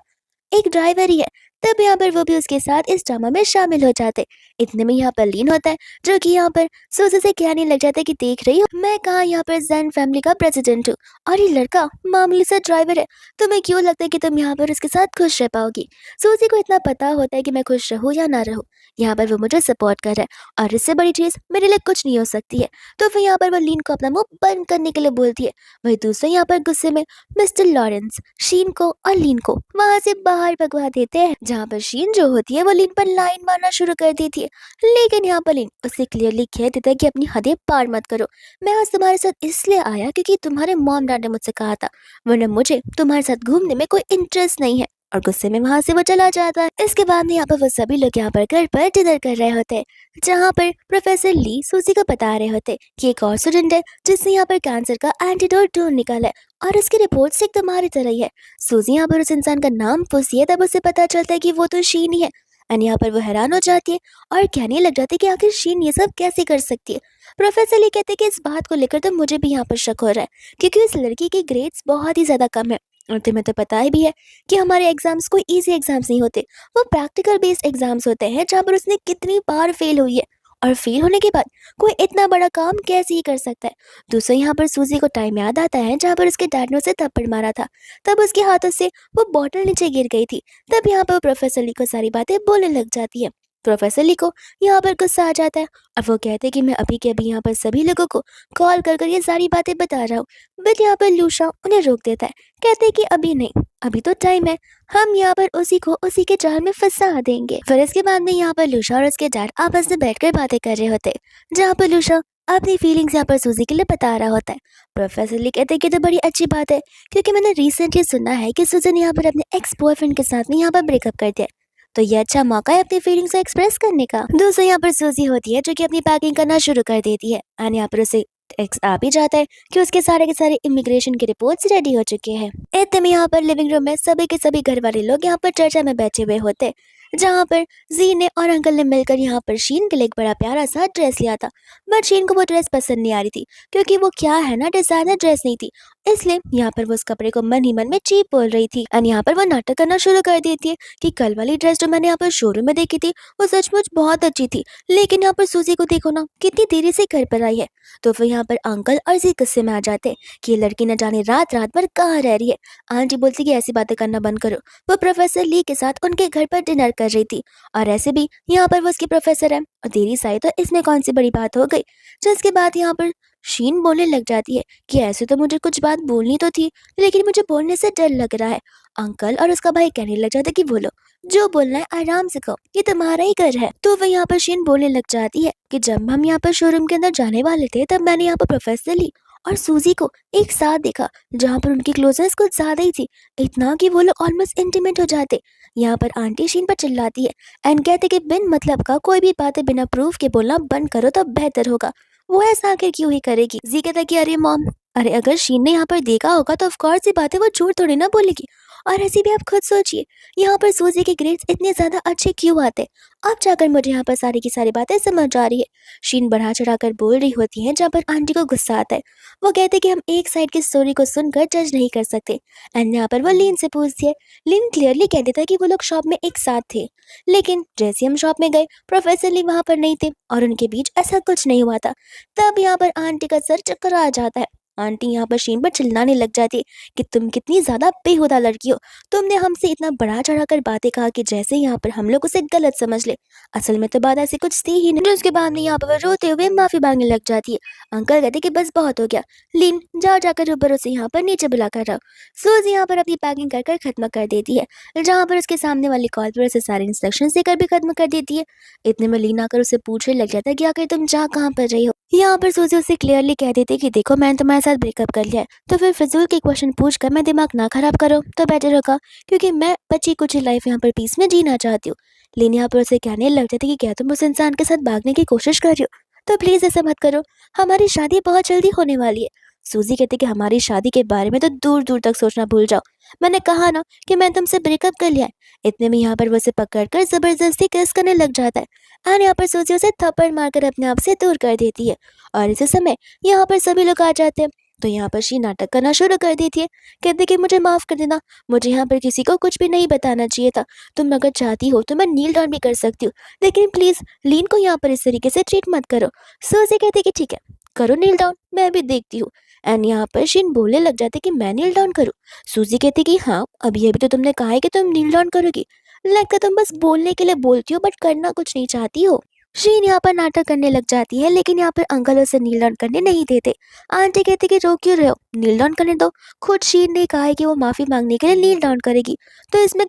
एक ड्राइवर ही है। तब यहाँ पर वो भी उसके साथ इस ड्रामा में शामिल हो जाते। इतने में यहाँ पर लीन होता है, जो कि यहाँ पर सूजी से कहने लग जाता है कि देख रही हो मैं कहाँ यहाँ पर जैन फैमिली का प्रेसिडेंट हूँ, और ये लड़का मामूली सा ड्राइवर है, तुम्हें क्यों लगता है कि तुम यहाँ पर उसके साथ खुश रह पाओगी। सूजी को इतना पता होता है कि मैं खुश रहूँ या ना रहूँ, यहाँ पर वो मुझे सपोर्ट कर रहा है और इससे बड़ी चीज मेरे लिए कुछ नहीं हो सकती है। तो फिर यहाँ पर वो लीन को अपना मुंह बंद करने के लिए बोलती है। वही दूसरे यहाँ पर गुस्से में मिस्टर लॉरेंस शीन को और लीन को वहां से बाहर भगवा देते हैं, जहाँ पर शीन जो होती है वो लीन पर लाइन मारना शुरू कर देती है। लेकिन यहाँ पर लीन उसे क्लियरली कह देता है कि अपनी हदें पार मत करो, मैं आज तुम्हारे साथ इसलिए आया क्योंकि तुम्हारे मॉम डैड ने मुझसे कहा था, वरना मुझे तुम्हारे साथ घूमने में कोई इंटरेस्ट नहीं है। और गुस्से में वहां से वो चला जाता है। इसके बाद में यहाँ पर वो सभी लोग यहाँ पर घर पर डिनर कर रहे होते हैं, जहाँ पर प्रोफेसर ली सूजी को बता रहे होते कि एक और स्टूडेंट है जिसने यहाँ पर कैंसर का एंटीडोट ढूंढ निकाला है और उसकी रिपोर्ट से तुम्हारी तरह ही है। सूजी यहाँ पर उस इंसान का नाम पूछती है, तब उसे पता चलता है कि वो तो शीन ही है। एंड यहाँ पर वो हैरान हो जाती है और कहने लग जाती है कि आखिर शीन ये सब कैसे कर सकती है। प्रोफेसर ली कहते हैं कि इस बात को लेकर तो मुझे भी यहाँ पर शक हो रहा है, क्योंकि इस लड़की की ग्रेड्स बहुत ही ज्यादा कम है, और तुम्हें तो पता ही भी है कि हमारे एग्जाम्स कोई इजी एग्जाम्स नहीं होते, वो प्रैक्टिकल बेस्ड एग्जाम्स होते हैं, जहाँ पर उसने कितनी बार फेल हुई है और फेल होने के बाद कोई इतना बड़ा काम कैसे ही कर सकता है। दूसरा यहाँ पर सूजी को टाइम याद आता है जहाँ पर उसके डैड ने उसे थप्पड़ मारा था। तब उसके हाथों से वो बॉटल नीचे गिर गई थी। तब यहाँ पर वो प्रोफेसर ली को सारी बातें बोलने लग जाती है। प्रोफेसर ली को यहाँ पर गुस्सा आ जाता है और वो कहते हैं कि मैं अभी के अभी यहाँ पर सभी लोगों को कॉल कर कर ये सारी बातें बता रहा हूँ। बट यहाँ पर लूशा उन्हें रोक देता है। कहते हैं कि अभी नहीं, अभी तो टाइम है, हम यहाँ पर उसी को उसी के जाल में फंसा देंगे। फिर इसके बाद में यहाँ पर लूशा और उसके डैड आपस में बैठकर बातें कर रहे होते हैं, जहाँ पर लूशा अपनी फीलिंग्स यहाँ पर सूजी के लिए बता रहा होता है। प्रोफेसर ली कहते हैं कि तो बड़ी अच्छी बात है, क्योंकि मैंने रिसेंटली सुना है कि सूजी ने यहाँ पर अपने एक्स बॉयफ्रेंड के साथ में यहाँ पर ब्रेकअप कर दिया, तो ये अच्छा मौका है अपनी फीलिंग्स को एक्सप्रेस करने का। दूसरा यहाँ पर सूजी होती है जो कि अपनी पैकिंग करना शुरू कर देती है एंड यहाँ पर उसे टेक्स्ट आ भी जाता है कि उसके सारे के सारे इमिग्रेशन के रिपोर्ट्स रेडी हो चुके हैं। इतने में यहाँ पर लिविंग रूम में सभी के सभी घर वाले लोग यहाँ पर चर्चा में बैठे हुए होते हैं, जहाँ पर जी ने और अंकल ने मिलकर यहाँ पर शीन के लिए एक बड़ा प्यारा सा ड्रेस लिया था। बट शीन को वो ड्रेस पसंद नहीं आ रही थी, क्योंकि वो क्या है ना, डिजाइनर ड्रेस नहीं थी। इसलिए यहाँ पर वो उस कपड़े को मन ही मन में चीप बोल रही थी एंड यहाँ पर वो नाटक करना शुरू कर देती है कि कल वाली ड्रेस जो मैंने यहाँ पर शोरूम में देखी थी वो सचमुच बहुत अच्छी थी, लेकिन यहाँ पर सूजी को देखो ना कितनी देरी से घर पर आई है। तो फिर यहाँ पर अंकल और जी गुस्से में आ जाते हैं कि ये लड़की न जाने रात रात भर कहाँ रह रही है। आंटी बोलती कि ऐसी बातें करना बंद करो, वो प्रोफेसर ली के साथ उनके घर पर डिनर कर रही थी और ऐसे भी यहाँ पर वो उसकी प्रोफेसर है और देरी से आई तो इसमें कौन सी बड़ी बात हो गई। जिसके बाद यहाँ पर शीन बोलने लग जाती है कि ऐसे तो मुझे कुछ बात बोलनी तो थी, लेकिन मुझे बोलने से डर लग रहा है। अंकल और उसका भाई कहने लग जाते कि बोलो, जो बोलना है आराम से कहो, ये तुम्हारा ही घर है। तो वह यहाँ पर शीन बोलने लग जाती है कि जब हम यहाँ पर शोरूम के अंदर जाने वाले थे तब मैंने यहाँ पर प्रोफेसर ली और सूजी को एक साथ देखा, जहाँ पर उनकी क्लोजनेस कुछ ज्यादा ही थी, इतना कि वो लोग ऑलमोस्ट इंटीमेट हो जाते। यहाँ पर आंटी शीन पर चिल्लाती है एंड कहते कि बिन मतलब का कोई भी बातें बिना प्रूफ के बोलना बंद करो तो बेहतर होगा। वो ऐसा आखिर क्यों ही करेगी। जी कहता कि अरे मॉम, अरे अगर शीन ने यहाँ पर देखा होगा तो ऑफ कोर्स ये बातें वो झूठ थोड़ी ना बोलेगी। और ऐसे भी आप खुद सोचिए, यहाँ पर सूजी के ग्रेड्स इतने ज्यादा अच्छे क्यों आते। अब जाकर मुझे यहाँ पर सारी की सारी बातें समझ आ रही है। शीन बढ़ा चढ़ाकर बोल रही होती है, जहाँ पर आंटी को गुस्सा आता है। वो कहते कि हम एक साइड की स्टोरी को सुनकर जज नहीं कर सकते। एंड यहाँ पर वो लीन से पूछती है। लीन क्लियरली कह देता है कि वो लोग शॉप में एक साथ थे, लेकिन जैसे हम शॉप में गए प्रोफेसर ली वहां पर नहीं थे और उनके बीच ऐसा कुछ नहीं हुआ था। तब यहाँ पर आंटी का सर चक्कर आ जाता है। आंटी यहाँ पर शीन पर चिल्लाने लग जाती है कि तुम कितनी ज्यादा बेहुदा लड़की हो, तुमने हमसे इतना बढ़ा चढ़ा कर बातें कहा कि जैसे यहाँ पर हम लोग उसे गलत समझ ले। असल में तो बात ऐसी कुछ थी ही नहीं। उसके बाद में यहाँ पर वो रोते हुए माफी मांगने लग जाती है। अंकल कहते कि बस बहुत हो गया, लीन जाओ जाकर ऊपर उसे यहाँ पर नीचे बुला कर रहो। सूजी यहाँ पर अपनी पैकिंग कर कर खत्म कर देती है, जहाँ पर उसके सामने वाली कॉल पर उसे सारे इंस्ट्रक्शन देकर भी खत्म कर देती है। इतने में लीन आकर उसे पूछने लग जाता है कि आखिर तुम जा कहाँ पर रही हो। यहाँ पर सूजी उसे क्लियरली कह देती कि देखो मैंने तुम्हारे साथ ब्रेकअप कर लिया है, तो फिर फिजूल के क्वेश्चन पूछ कर मैं दिमाग ना खराब करो तो बेटर होगा, क्योंकि मैं बची कुछ लाइफ यहाँ पर पीस में जीना चाहती हूँ। लेकिन यहाँ पर उसे कहने लग जाती कि क्या तुम उस इंसान के साथ भागने की कोशिश कर रही हो, तो प्लीज ऐसा मत करो, हमारी शादी बहुत जल्दी होने वाली है। सूजी कहती कि हमारी शादी के बारे में तो दूर दूर तक सोचना भूल जाओ, मैंने कहा ना कि मैंने तुमसे ब्रेकअप कर लिया है। इतने में यहाँ पर वो उसे पकड़कर जबरदस्ती किस करने लग जाता है और यहाँ पर सूजी उसे थप्पड़ मारकर अपने आप से दूर कर देती है। और इसी समय यहाँ पर सभी लोग आ जाते हैं, तो यहाँ पर शी नाटक करना शुरू कर देती है। कहते कि मुझे माफ कर देना, मुझे यहाँ पर किसी को कुछ भी नहीं बताना चाहिए था, तुम अगर चाहती हो तो मैं नील डाउन भी कर सकती हूँ, लेकिन प्लीज लीन को यहाँ पर इस तरीके से ट्रीट मत करो। सूजी कहती कि ठीक है, करो नील डाउन, मैं भी देखती हूँ। एंड यहाँ पर शीन बोलने लग जाते कि मैं नील डाउन करूँ। सूजी कहती कि हाँ, अभी अभी तो तुमने कहा है कि तुम नील डाउन करोगी, लगता तुम बस बोलने के लिए बोलती हो बट करना कुछ नहीं चाहती हो। शीन यहाँ पर नाटक करने लग जाती है, लेकिन यहाँ पर अंकल उसे नील डाउन करने नहीं देते। आंटी कहती कि रो क्यों रहे हो, नील डाउन करने दो, खुद शीन ने कहा है कि वो माफी मांगने के लिए नील डाउन करेगी, तो इसमें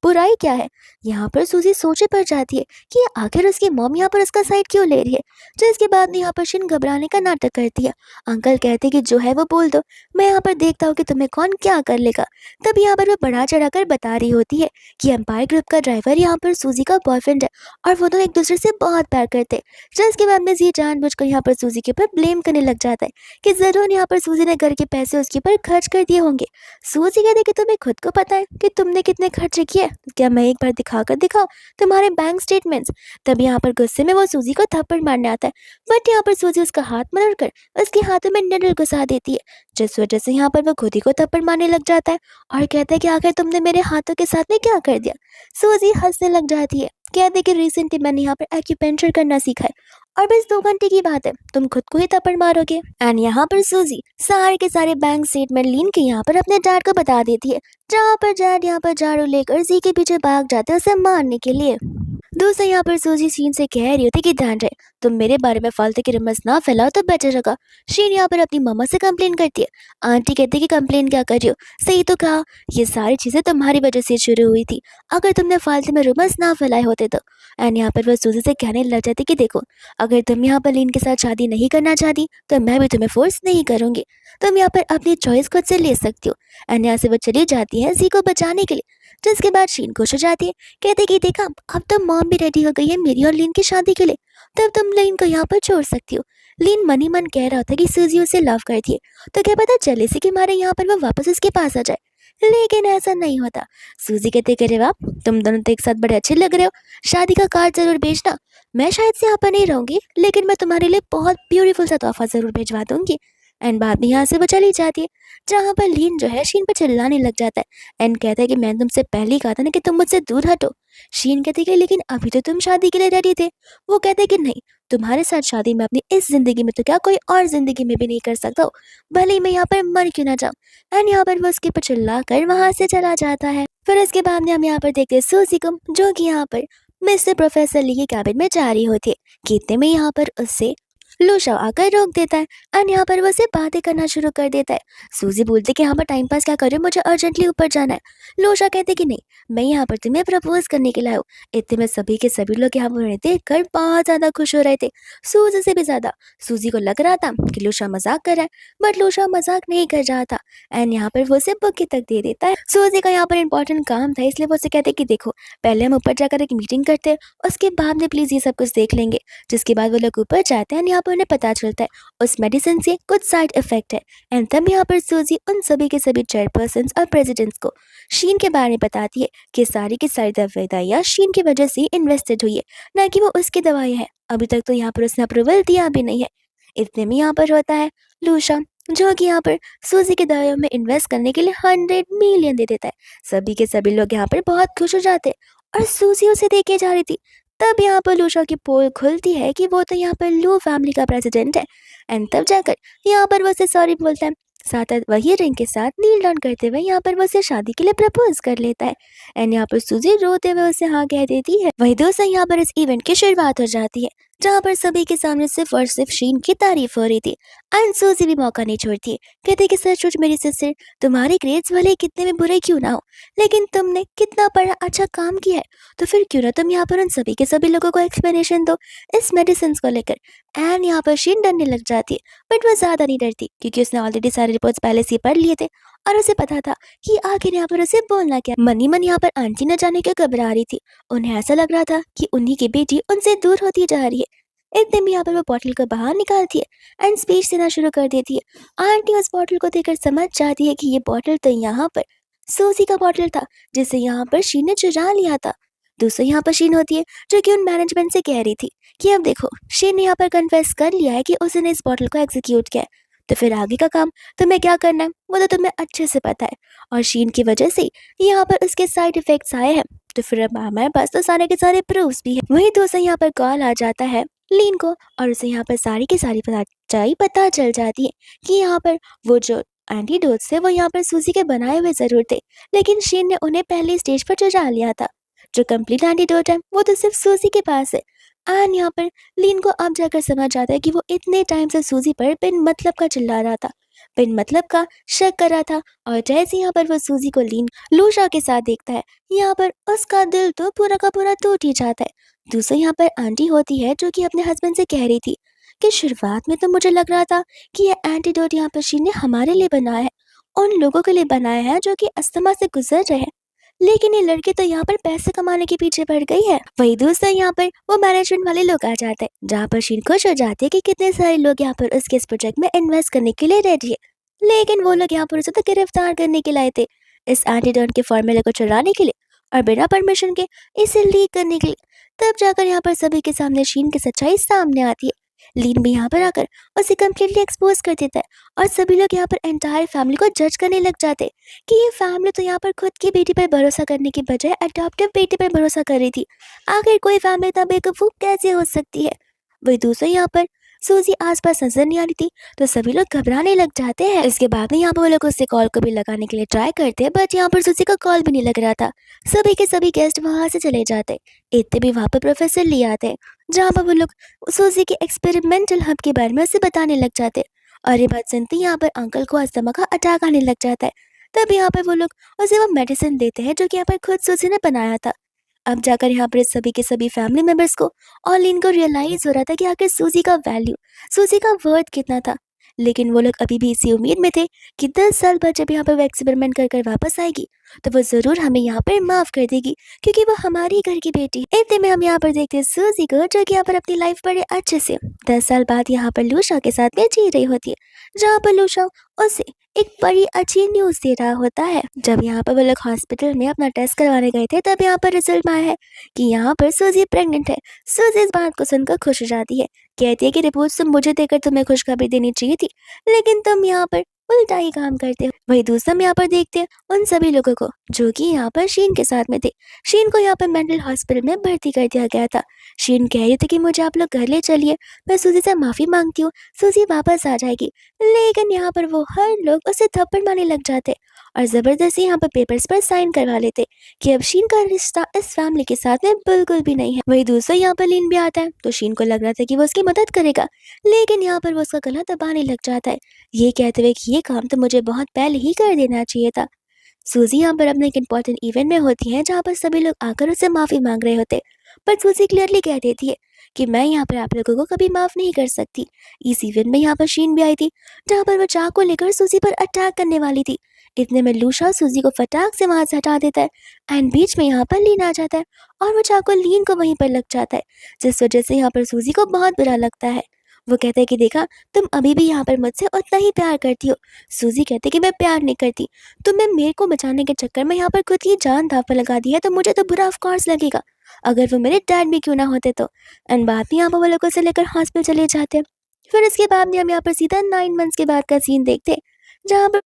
बुराई क्या है। यहाँ पर सूजी सोचे पड़ जाती है कि आखिर उसकी मॉम यहाँ पर उसका साइड क्यों ले रही है। जिसके बाद में यहाँ पर शिन घबराने का नाटक करती है। अंकल कहते कि जो है वो बोल दो, मैं यहाँ पर देखता हूँ कि तुम्हें कौन क्या कर लेगा। तब यहाँ पर वो बढ़ा चढ़ाकर बता रही होती है कि एम्पायर ग्रुप का ड्राइवर यहाँ पर सूजी का बॉयफ्रेंड है और वो दोनों एक दूसरे से बहुत प्यार करते हैं। जिसके बाद में जी जानबूझकर यहाँ पर सूजी के ऊपर ब्लेम करने लग जाता है कि जरूर यहाँ पर सूजी ने घर के पैसे उसके ऊपर खर्च कर दिए होंगे। सूजी कहते कि तुम्हें खुद को पता है कि तुमने कितने खर्चे किए, क्या मैं एक बार दिखा कर दिखाऊं तुम्हारे बैंक स्टेटमेंट्स। तब यहाँ पर गुस्से में वो सूजी को थप्पड़ मारने आता है, बट यहाँ पर सूजी उसका हाथ मरोड़कर उसके हाथों में निडल घुसा देती है, जिस वजह से यहाँ पर वो खुद ही को थप्पड़ मारने लग जाता है और कहता है कि आखिर तुमने मेरे हाथों के साथ में क्या कर दिया। सूजी हंसने लग जाती है, कहते कि रिसेंटली मैंने यहाँ पर एक्यूपेंचर करना सीखा है और बस 2 घंटे की बात है, तुम खुद को ही थप्पड़ मारोगे। एंड यहाँ पर सूजी सारे के सारे बैंक स्टेटमेंट लीन के यहाँ पर अपने डैड को बता देती है, जहाँ पर डैड यहाँ पर झाड़ू लेकर जी के पीछे भाग जाते हैं उसे मारने के लिए। दूसरा यहाँ पर सूजी शीन से कह रही होती कि ध्यान रहे, तुम मेरे बारे में फालतू की रमस ना फैलाओ तो बेटर रहेगा। शीन यहाँ पर अपनी मम्मा से कंप्लेन करती है। आंटी कहती है कि कंप्लेन क्या कर रही हो, सही तो कहा, ये सारी चीजें तुम्हारी वजह से शुरू हुई थी, अगर तुमने फालतू में रुमस ना फैलाए होते तो। एंड यहाँ पर वह सूजी से कहने लग जाती कि देखो, अगर तुम यहाँ पर लीन के साथ शादी नहीं करना चाहती तो मैं भी तुम्हें फोर्स नहीं करूंगी, तुम यहाँ पर अपनी चॉइस खुद से ले सकती हो। एंड यहाँ से वो चली जाती है जी को बचाने के लिए, जिसके बाद शीन खुश हो जाती है, कहते कि देखा, अब तो मॉम भी रेडी हो गई है मेरी और लीन की शादी के लिए, तब तुम लीन को यहाँ पर छोड़ सकती हो। लीन मन ही मन कह रहा था कि सूजी उसे लव करती है, तो क्या पता चले से कि हमारे यहाँ पर वो वापस उसके पास आ जाए, लेकिन ऐसा नहीं होता। सूजी कहते करे वाह, तुम दोनों तो एक साथ बड़े अच्छे लग रहे हो, शादी का कार्ड जरूर भेजना, मैं शायद से यहाँ पर नहीं रहूंगी लेकिन मैं तुम्हारे लिए बहुत ब्यूटीफुल सा तोहफा जरूर भिजवा दूंगी। एंड बाद में यहाँ से वो चली जाती है, जहाँ पर लीन जो है शीन पर चिल्लाने लग जाता है एंड कहता है कि मैंने तुमसे पहले ही कहा था ना कि तुम मुझसे दूर हटो। शीन कहती है कि लेकिन अभी तो तुम शादी के लिए रेडी थे। वो कहते हैं कि नहीं, तुम्हारे साथ शादी मैं अपनी इस जिंदगी में तो क्या कोई और जिंदगी में भी नहीं कर सकता हूँ, भले ही मैं यहाँ पर मर क्यों ना जाऊँ। एंड यहाँ पर वो उसके ऊपर चिल्ला कर वहां से चला जाता है। फिर उसके बाद में हम यहाँ पर देखते हैं सूजी को, जो कि यहाँ पर मिस्टर प्रोफेसर ली के कैबिन में जा रही होती है कि इतने में यहाँ पर उससे लूशा आकर रोक देता है एंड यहाँ पर वो से बातें करना शुरू कर देता है। सूजी बोलती कि यहाँ पर टाइम पास क्या कर रहे हो, मुझे अर्जेंटली ऊपर जाना है। लूशा कहते कि नहीं, मैं यहाँ पर तुम्हें प्रपोज करने के लिए आया हूँ। इतने में सभी के सभी लोग यहाँ पर देख कर बहुत ज्यादा खुश हो रहे थे, सूजी से भी ज्यादा। सूजी को लग रहा था कि लूशा मजाक कर रहा है, बट लूशा मजाक नहीं कर रहा था। एंड यहाँ पर वो उसे बुके तक दे देता है। सूजी का यहाँ पर इंपॉर्टेंट काम था, इसलिए वो उसे कहते कि देखो, पहले हम ऊपर जाकर एक मीटिंग करते हैं, उसके बाद में प्लीज ये सब कुछ देख लेंगे। जिसके बाद वो लोग ऊपर जाते हैं, यहाँ पर उन्हें पता चलता है उस मेडिसिन से कुछ साइड इफेक्ट है। एंड तब यहाँ पर सूजी उन सभी के सभी चेयरपर्सन और प्रेसिडेंट्स को शीन के बारे में बताती है कि सारी दवाइयाँ शीन की वजह से इन्वेस्टेड हुई है, ना कि वो उसकी दवाई है। अभी तक तो यहाँ पर उसने अप्रूवल दिया भी नहीं है। इतने में यहाँ पर होता है लूशा, जो कि यहाँ पर सूजी की दवाइयों में इन्वेस्ट करने के लिए 100 मिलियन दे देता है। सभी के सभी लोग यहाँ पर बहुत खुश हो जाते हैं और सूजी उसे देखे जा रही थी। तब यहाँ पर लूशा की पोल खुलती है कि वो तो यहाँ पर लू फैमिली का प्रेसिडेंट है। एंड तब जाकर यहाँ पर वो उसे सॉरी बोलता है, साथ वही रिंग के साथ नील डाउन करते हुए यहाँ पर वो उसे शादी के लिए प्रपोज कर लेता है। एंड यहाँ पर सूजी रोते हुए उसे हाँ कह देती है। वही दोस्तों यहाँ पर इस इवेंट की शुरुआत हो जाती है, जहाँ पर सभी के सामने सिर्फ और सिर्फ शीन की तारीफ हो रही थी। एंड सूजी भी मौका नहीं छोड़ती है, कहते कि सचमुच मेरी सिस्टर, तुम्हारे ग्रेड्स भले कितने भी बुरे क्यों ना हो, लेकिन तुमने कितना बड़ा अच्छा काम किया है, तो फिर क्यों ना तुम यहाँ पर उन सभी के सभी लोगों को एक्सप्लेनेशन दो इस मेडिसिन को लेकर। एंड यहाँ पर शीन डरने लग जाती है, बट वो ज्यादा नहीं डरती क्योंकि उसने ऑलरेडी सारे रिपोर्ट्स पहले से ही पढ़ लिए थे और उसे पता था कि आखिर यहाँ पर उसे बोलना क्या। मनी मन यहाँ पर आंटी न जाने क्यों घबरा रही थी, उन्हें ऐसा लग रहा था कि उन्हीं की बेटी उनसे दूर होती जा रही है। इतने में यहाँ पर वो बॉटल को बाहर निकालती है एंड स्पीच देना शुरू कर देती है। आंटी उस बॉटल को देखकर समझ जाती है कि ये बॉटल तो यहाँ पर सूजी का बॉटल था, जिसे यहाँ पर शीन ने चुरा लिया था। दूसरी यहाँ पर शीन होती है, जो कि उन मैनेजमेंट से कह रही थी कि अब देखो, शीन ने यहाँ पर कन्फेस कर लिया है कि उसने इस बॉटल को एग्जीक्यूट किया है, तो फिर आगे का काम तुम्हें क्या करना है वो तो तुम्हें अच्छे से पता है। और शीन की वजह से यहाँ पर उसके साइड इफेक्ट्स आए हैं, तो फिर अब हमारे पास तो सारे के सारे प्रूफ्स भी है। वही दोस्तों यहाँ पर कॉल आ जाता है लीन को और उसे यहाँ पर सारी की सारी पता चल जाती है कि यहाँ पर वो जो एंटीडोट्स थे वो यहाँ पर सूजी के बनाए हुए जरूर थे, लेकिन शीन ने उन्हें पहले स्टेज पर चुरा लिया था। जो कंप्लीट एंटीडोट है वो तो सिर्फ सूजी के पास है। एंड यहाँ पर लीन को अब जाकर समझ आता है कि वो इतने टाइम से सूजी पर बिन मतलब का चिल्ला रहा था, बिन मतलब का शक कर रहा था। और जैसे यहाँ पर वो सूजी को लीन लूशा के साथ देखता है, यहाँ पर उसका दिल तो पूरा का पूरा टूट ही जाता है। दूसरी यहाँ पर आंटी होती है, जो कि अपने हस्बैंड से कह रही थी कि शुरुआत में तो मुझे लग रहा था कि ये एंटीडोट यहाँ पर शीन ने हमारे लिए बनाया है, उन लोगों के लिए बनाया है जो कि अस्थमा से गुजर रहे हैं, लेकिन ये लड़की तो यहाँ पर पैसे कमाने के पीछे पड़ गई है। वही दोस्तों यहाँ पर वो मैनेजमेंट वाले लोग आ जाते हैं, जहाँ पर शीन खुश हो जाती है कि कितने सारे लोग यहाँ पर उसके इस प्रोजेक्ट में इन्वेस्ट करने के लिए रेडी है, लेकिन वो लोग यहाँ पर उसे तो गिरफ्तार करने के लाए थे इस एंटीडोट के फॉर्मूले को चुराने के लिए और बिना परमिशन के इसे लीक करने के लिए। तब जाकर यहाँ पर सभी के सामने शीन की सच्चाई सामने आती है। लीन भी यहाँ पर आकर उसे कम्प्लीटली एक्सपोज कर देता है और सभी लोग यहाँ पर एंटायर फैमिली को जज करने लग जाते कि ये फैमिली तो यहाँ पर खुद की बेटी पर भरोसा करने की बजाय अडॉप्टिव बेटी पर भरोसा कर रही थी। आखिर कोई फैमिली इतना बेवकूफ कैसे हो सकती है। वही दूसरा यहाँ पर सूजी आसपास नजर नहीं आ रही थी, तो सभी लोग घबराने लग जाते हैं। इसके बाद में यहाँ पर वो लोग उससे कॉल को भी लगाने के लिए ट्राई करते हैं, बट यहाँ पर सूजी का कॉल भी नहीं लग रहा था। सभी के सभी गेस्ट वहां से चले जाते। इतने भी वहां पर प्रोफेसर ले आते हैं, जहाँ पर वो लोग सूजी के एक्सपेरिमेंटल हब के बारे में उसे बताने लग जाते। और ये बात सुनते ही यहाँ पर अंकल को अस्थमा का अटैक आने लग जाता है। तब यहाँ पर वो लोग उसे वो मेडिसिन देते हैं जो कि यहाँ पर खुद सूजी ने बनाया था। अब जाकर यहाँ पर सभी के सभी फैमिली मेंबर्स को और लिन को रियलाइज हो रहा था कि आखिर सूजी का वैल्यू, सूजी का वर्थ कितना था। लेकिन वो लोग अभी भी इसी उम्मीद में थे कि 10 साल बाद जब यहाँ पर वो एक्सपेरिमेंट कर कर वापस आएगी, तो वो जरूर हमें यहाँ पर माफ कर देगी, क्योंकि वो हमारी घर की बेटी है। इतने में हम यहाँ पर देखते हैं सूजी को, जो कि यहाँ पर अपनी लाइफ बड़े अच्छे से 10 साल बाद यहाँ पर लूशा के साथ में जी रही होती है, जहाँ पर लूशा उसे एक बड़ी अच्छी न्यूज दे रहा होता है। जब यहाँ पर वो लोग हॉस्पिटल में अपना टेस्ट करवाने गए थे, तब यहाँ पर रिजल्ट आया है कि यहाँ पर सूजी प्रेग्नेंट है। सूजी इस बात को सुनकर खुश हो जाती है, कहती है कि रिपोर्ट तुम मुझे देकर तुम्हें खुशखबरी देनी चाहिए थी, लेकिन तुम यहाँ पर उल्टा ही काम करते हो। वही दूसरा हम यहाँ पर देखते हैं उन सभी लोगों को जो कि यहाँ पर शीन के साथ में थे। शीन को यहाँ पर मेंटल हॉस्पिटल में भर्ती कर दिया गया था। शीन कह रही थी कि मुझे आप लोग घर ले चलिए, मैं सूजी से माफी मांगती हूँ, सूजी वापस आ जाएगी। लेकिन यहाँ पर वो हर लोग उसे थप्पड़ मारने लग जाते और जबरदस्ती यहाँ पर पेपर्स पर साइन करवा लेते कि अब शीन का रिश्ता इस फैमिली के साथ में बिल्कुल भी नहीं है। वही दूसरा यहाँ पर लीन भी आता है, तो शीन को लग रहा था कि वो उसकी मदद करेगा, लेकिन यहाँ पर वो उसका गला दबाने लग जाता है, ये कहते हुए कि ये काम तो मुझे बहुत पहले ही कर देना चाहिए था। सूजी यहाँ पर अपने एक इम्पोर्टेंट इवेंट में होती है, जहाँ पर सभी लोग आकर उससे माफी मांग रहे होते, पर सूजी क्लियरली कह देती है कि मैं यहाँ पर आप लोगों को कभी माफ नहीं कर सकती। इस इवेंट में यहाँ पर शीन भी आई थी, जहाँ पर वो चाकू लेकर सूजी पर अटैक करने वाली थी। इतने में लूशा सूजी को फटाक से वहां से हटा देता है, एंड बीच में यहाँ पर लीन आ जाता है और वो चाकू लीन को वहीं पर लग जाता है, जिस वजह से यहाँ पर सूजी को बहुत बुरा लगता है। वो कहता है कि देखा, तुम अभी भी यहाँ पर मुझसे उतना ही प्यार करती हो। सूजी कहती है कि मैं प्यार नहीं करती, तुमने मेरे को बचाने के चक्कर में यहाँ पर खुद की जान दांव पर लगा दी है, तो मुझे तो बुरा ऑफ कोर्स लगेगा, अगर वो मेरे डैड भी क्यों ना होते तो। एंड बाद में यहाँ पर वो लोग उसे लेकर हॉस्पिटल चले जाते हैं। फिर इसके बाद में हम यहाँ पर सीधा 9 मंथ्स के बाद का सीन देखते हैं, जहाँ पर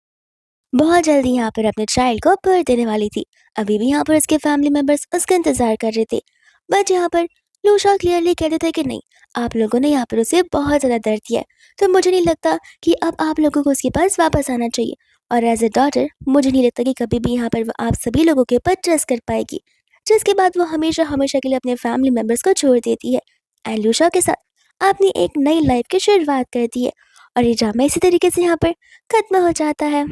बहुत जल्दी यहाँ पर अपने चाइल्ड को बर्थ देने वाली थी। अभी भी यहाँ पर उसके फैमिली मेंबर्स उसका इंतजार कर रहे थे, बट यहाँ पर लूशा क्लियरली कहते थे कि नहीं, आप लोगों ने यहाँ पर उसे बहुत ज़्यादा दर्द दिया है, तो मुझे नहीं लगता कि अब आप लोगों को उसके पास वापस आना चाहिए, और एज ए डॉटर मुझे नहीं लगता कि कभी भी यहाँ पर वो आप सभी लोगों के ऊपर ट्रस्ट कर पाएगी। जिसके बाद वो हमेशा हमेशा के लिए अपने फैमिली मेंबर्स को छोड़ देती है, एंड लूशा के साथ अपनी एक नई लाइफ की शुरुआत करती है। और ये ड्रामा इसी तरीके से यहाँ पर खत्म हो जाता है।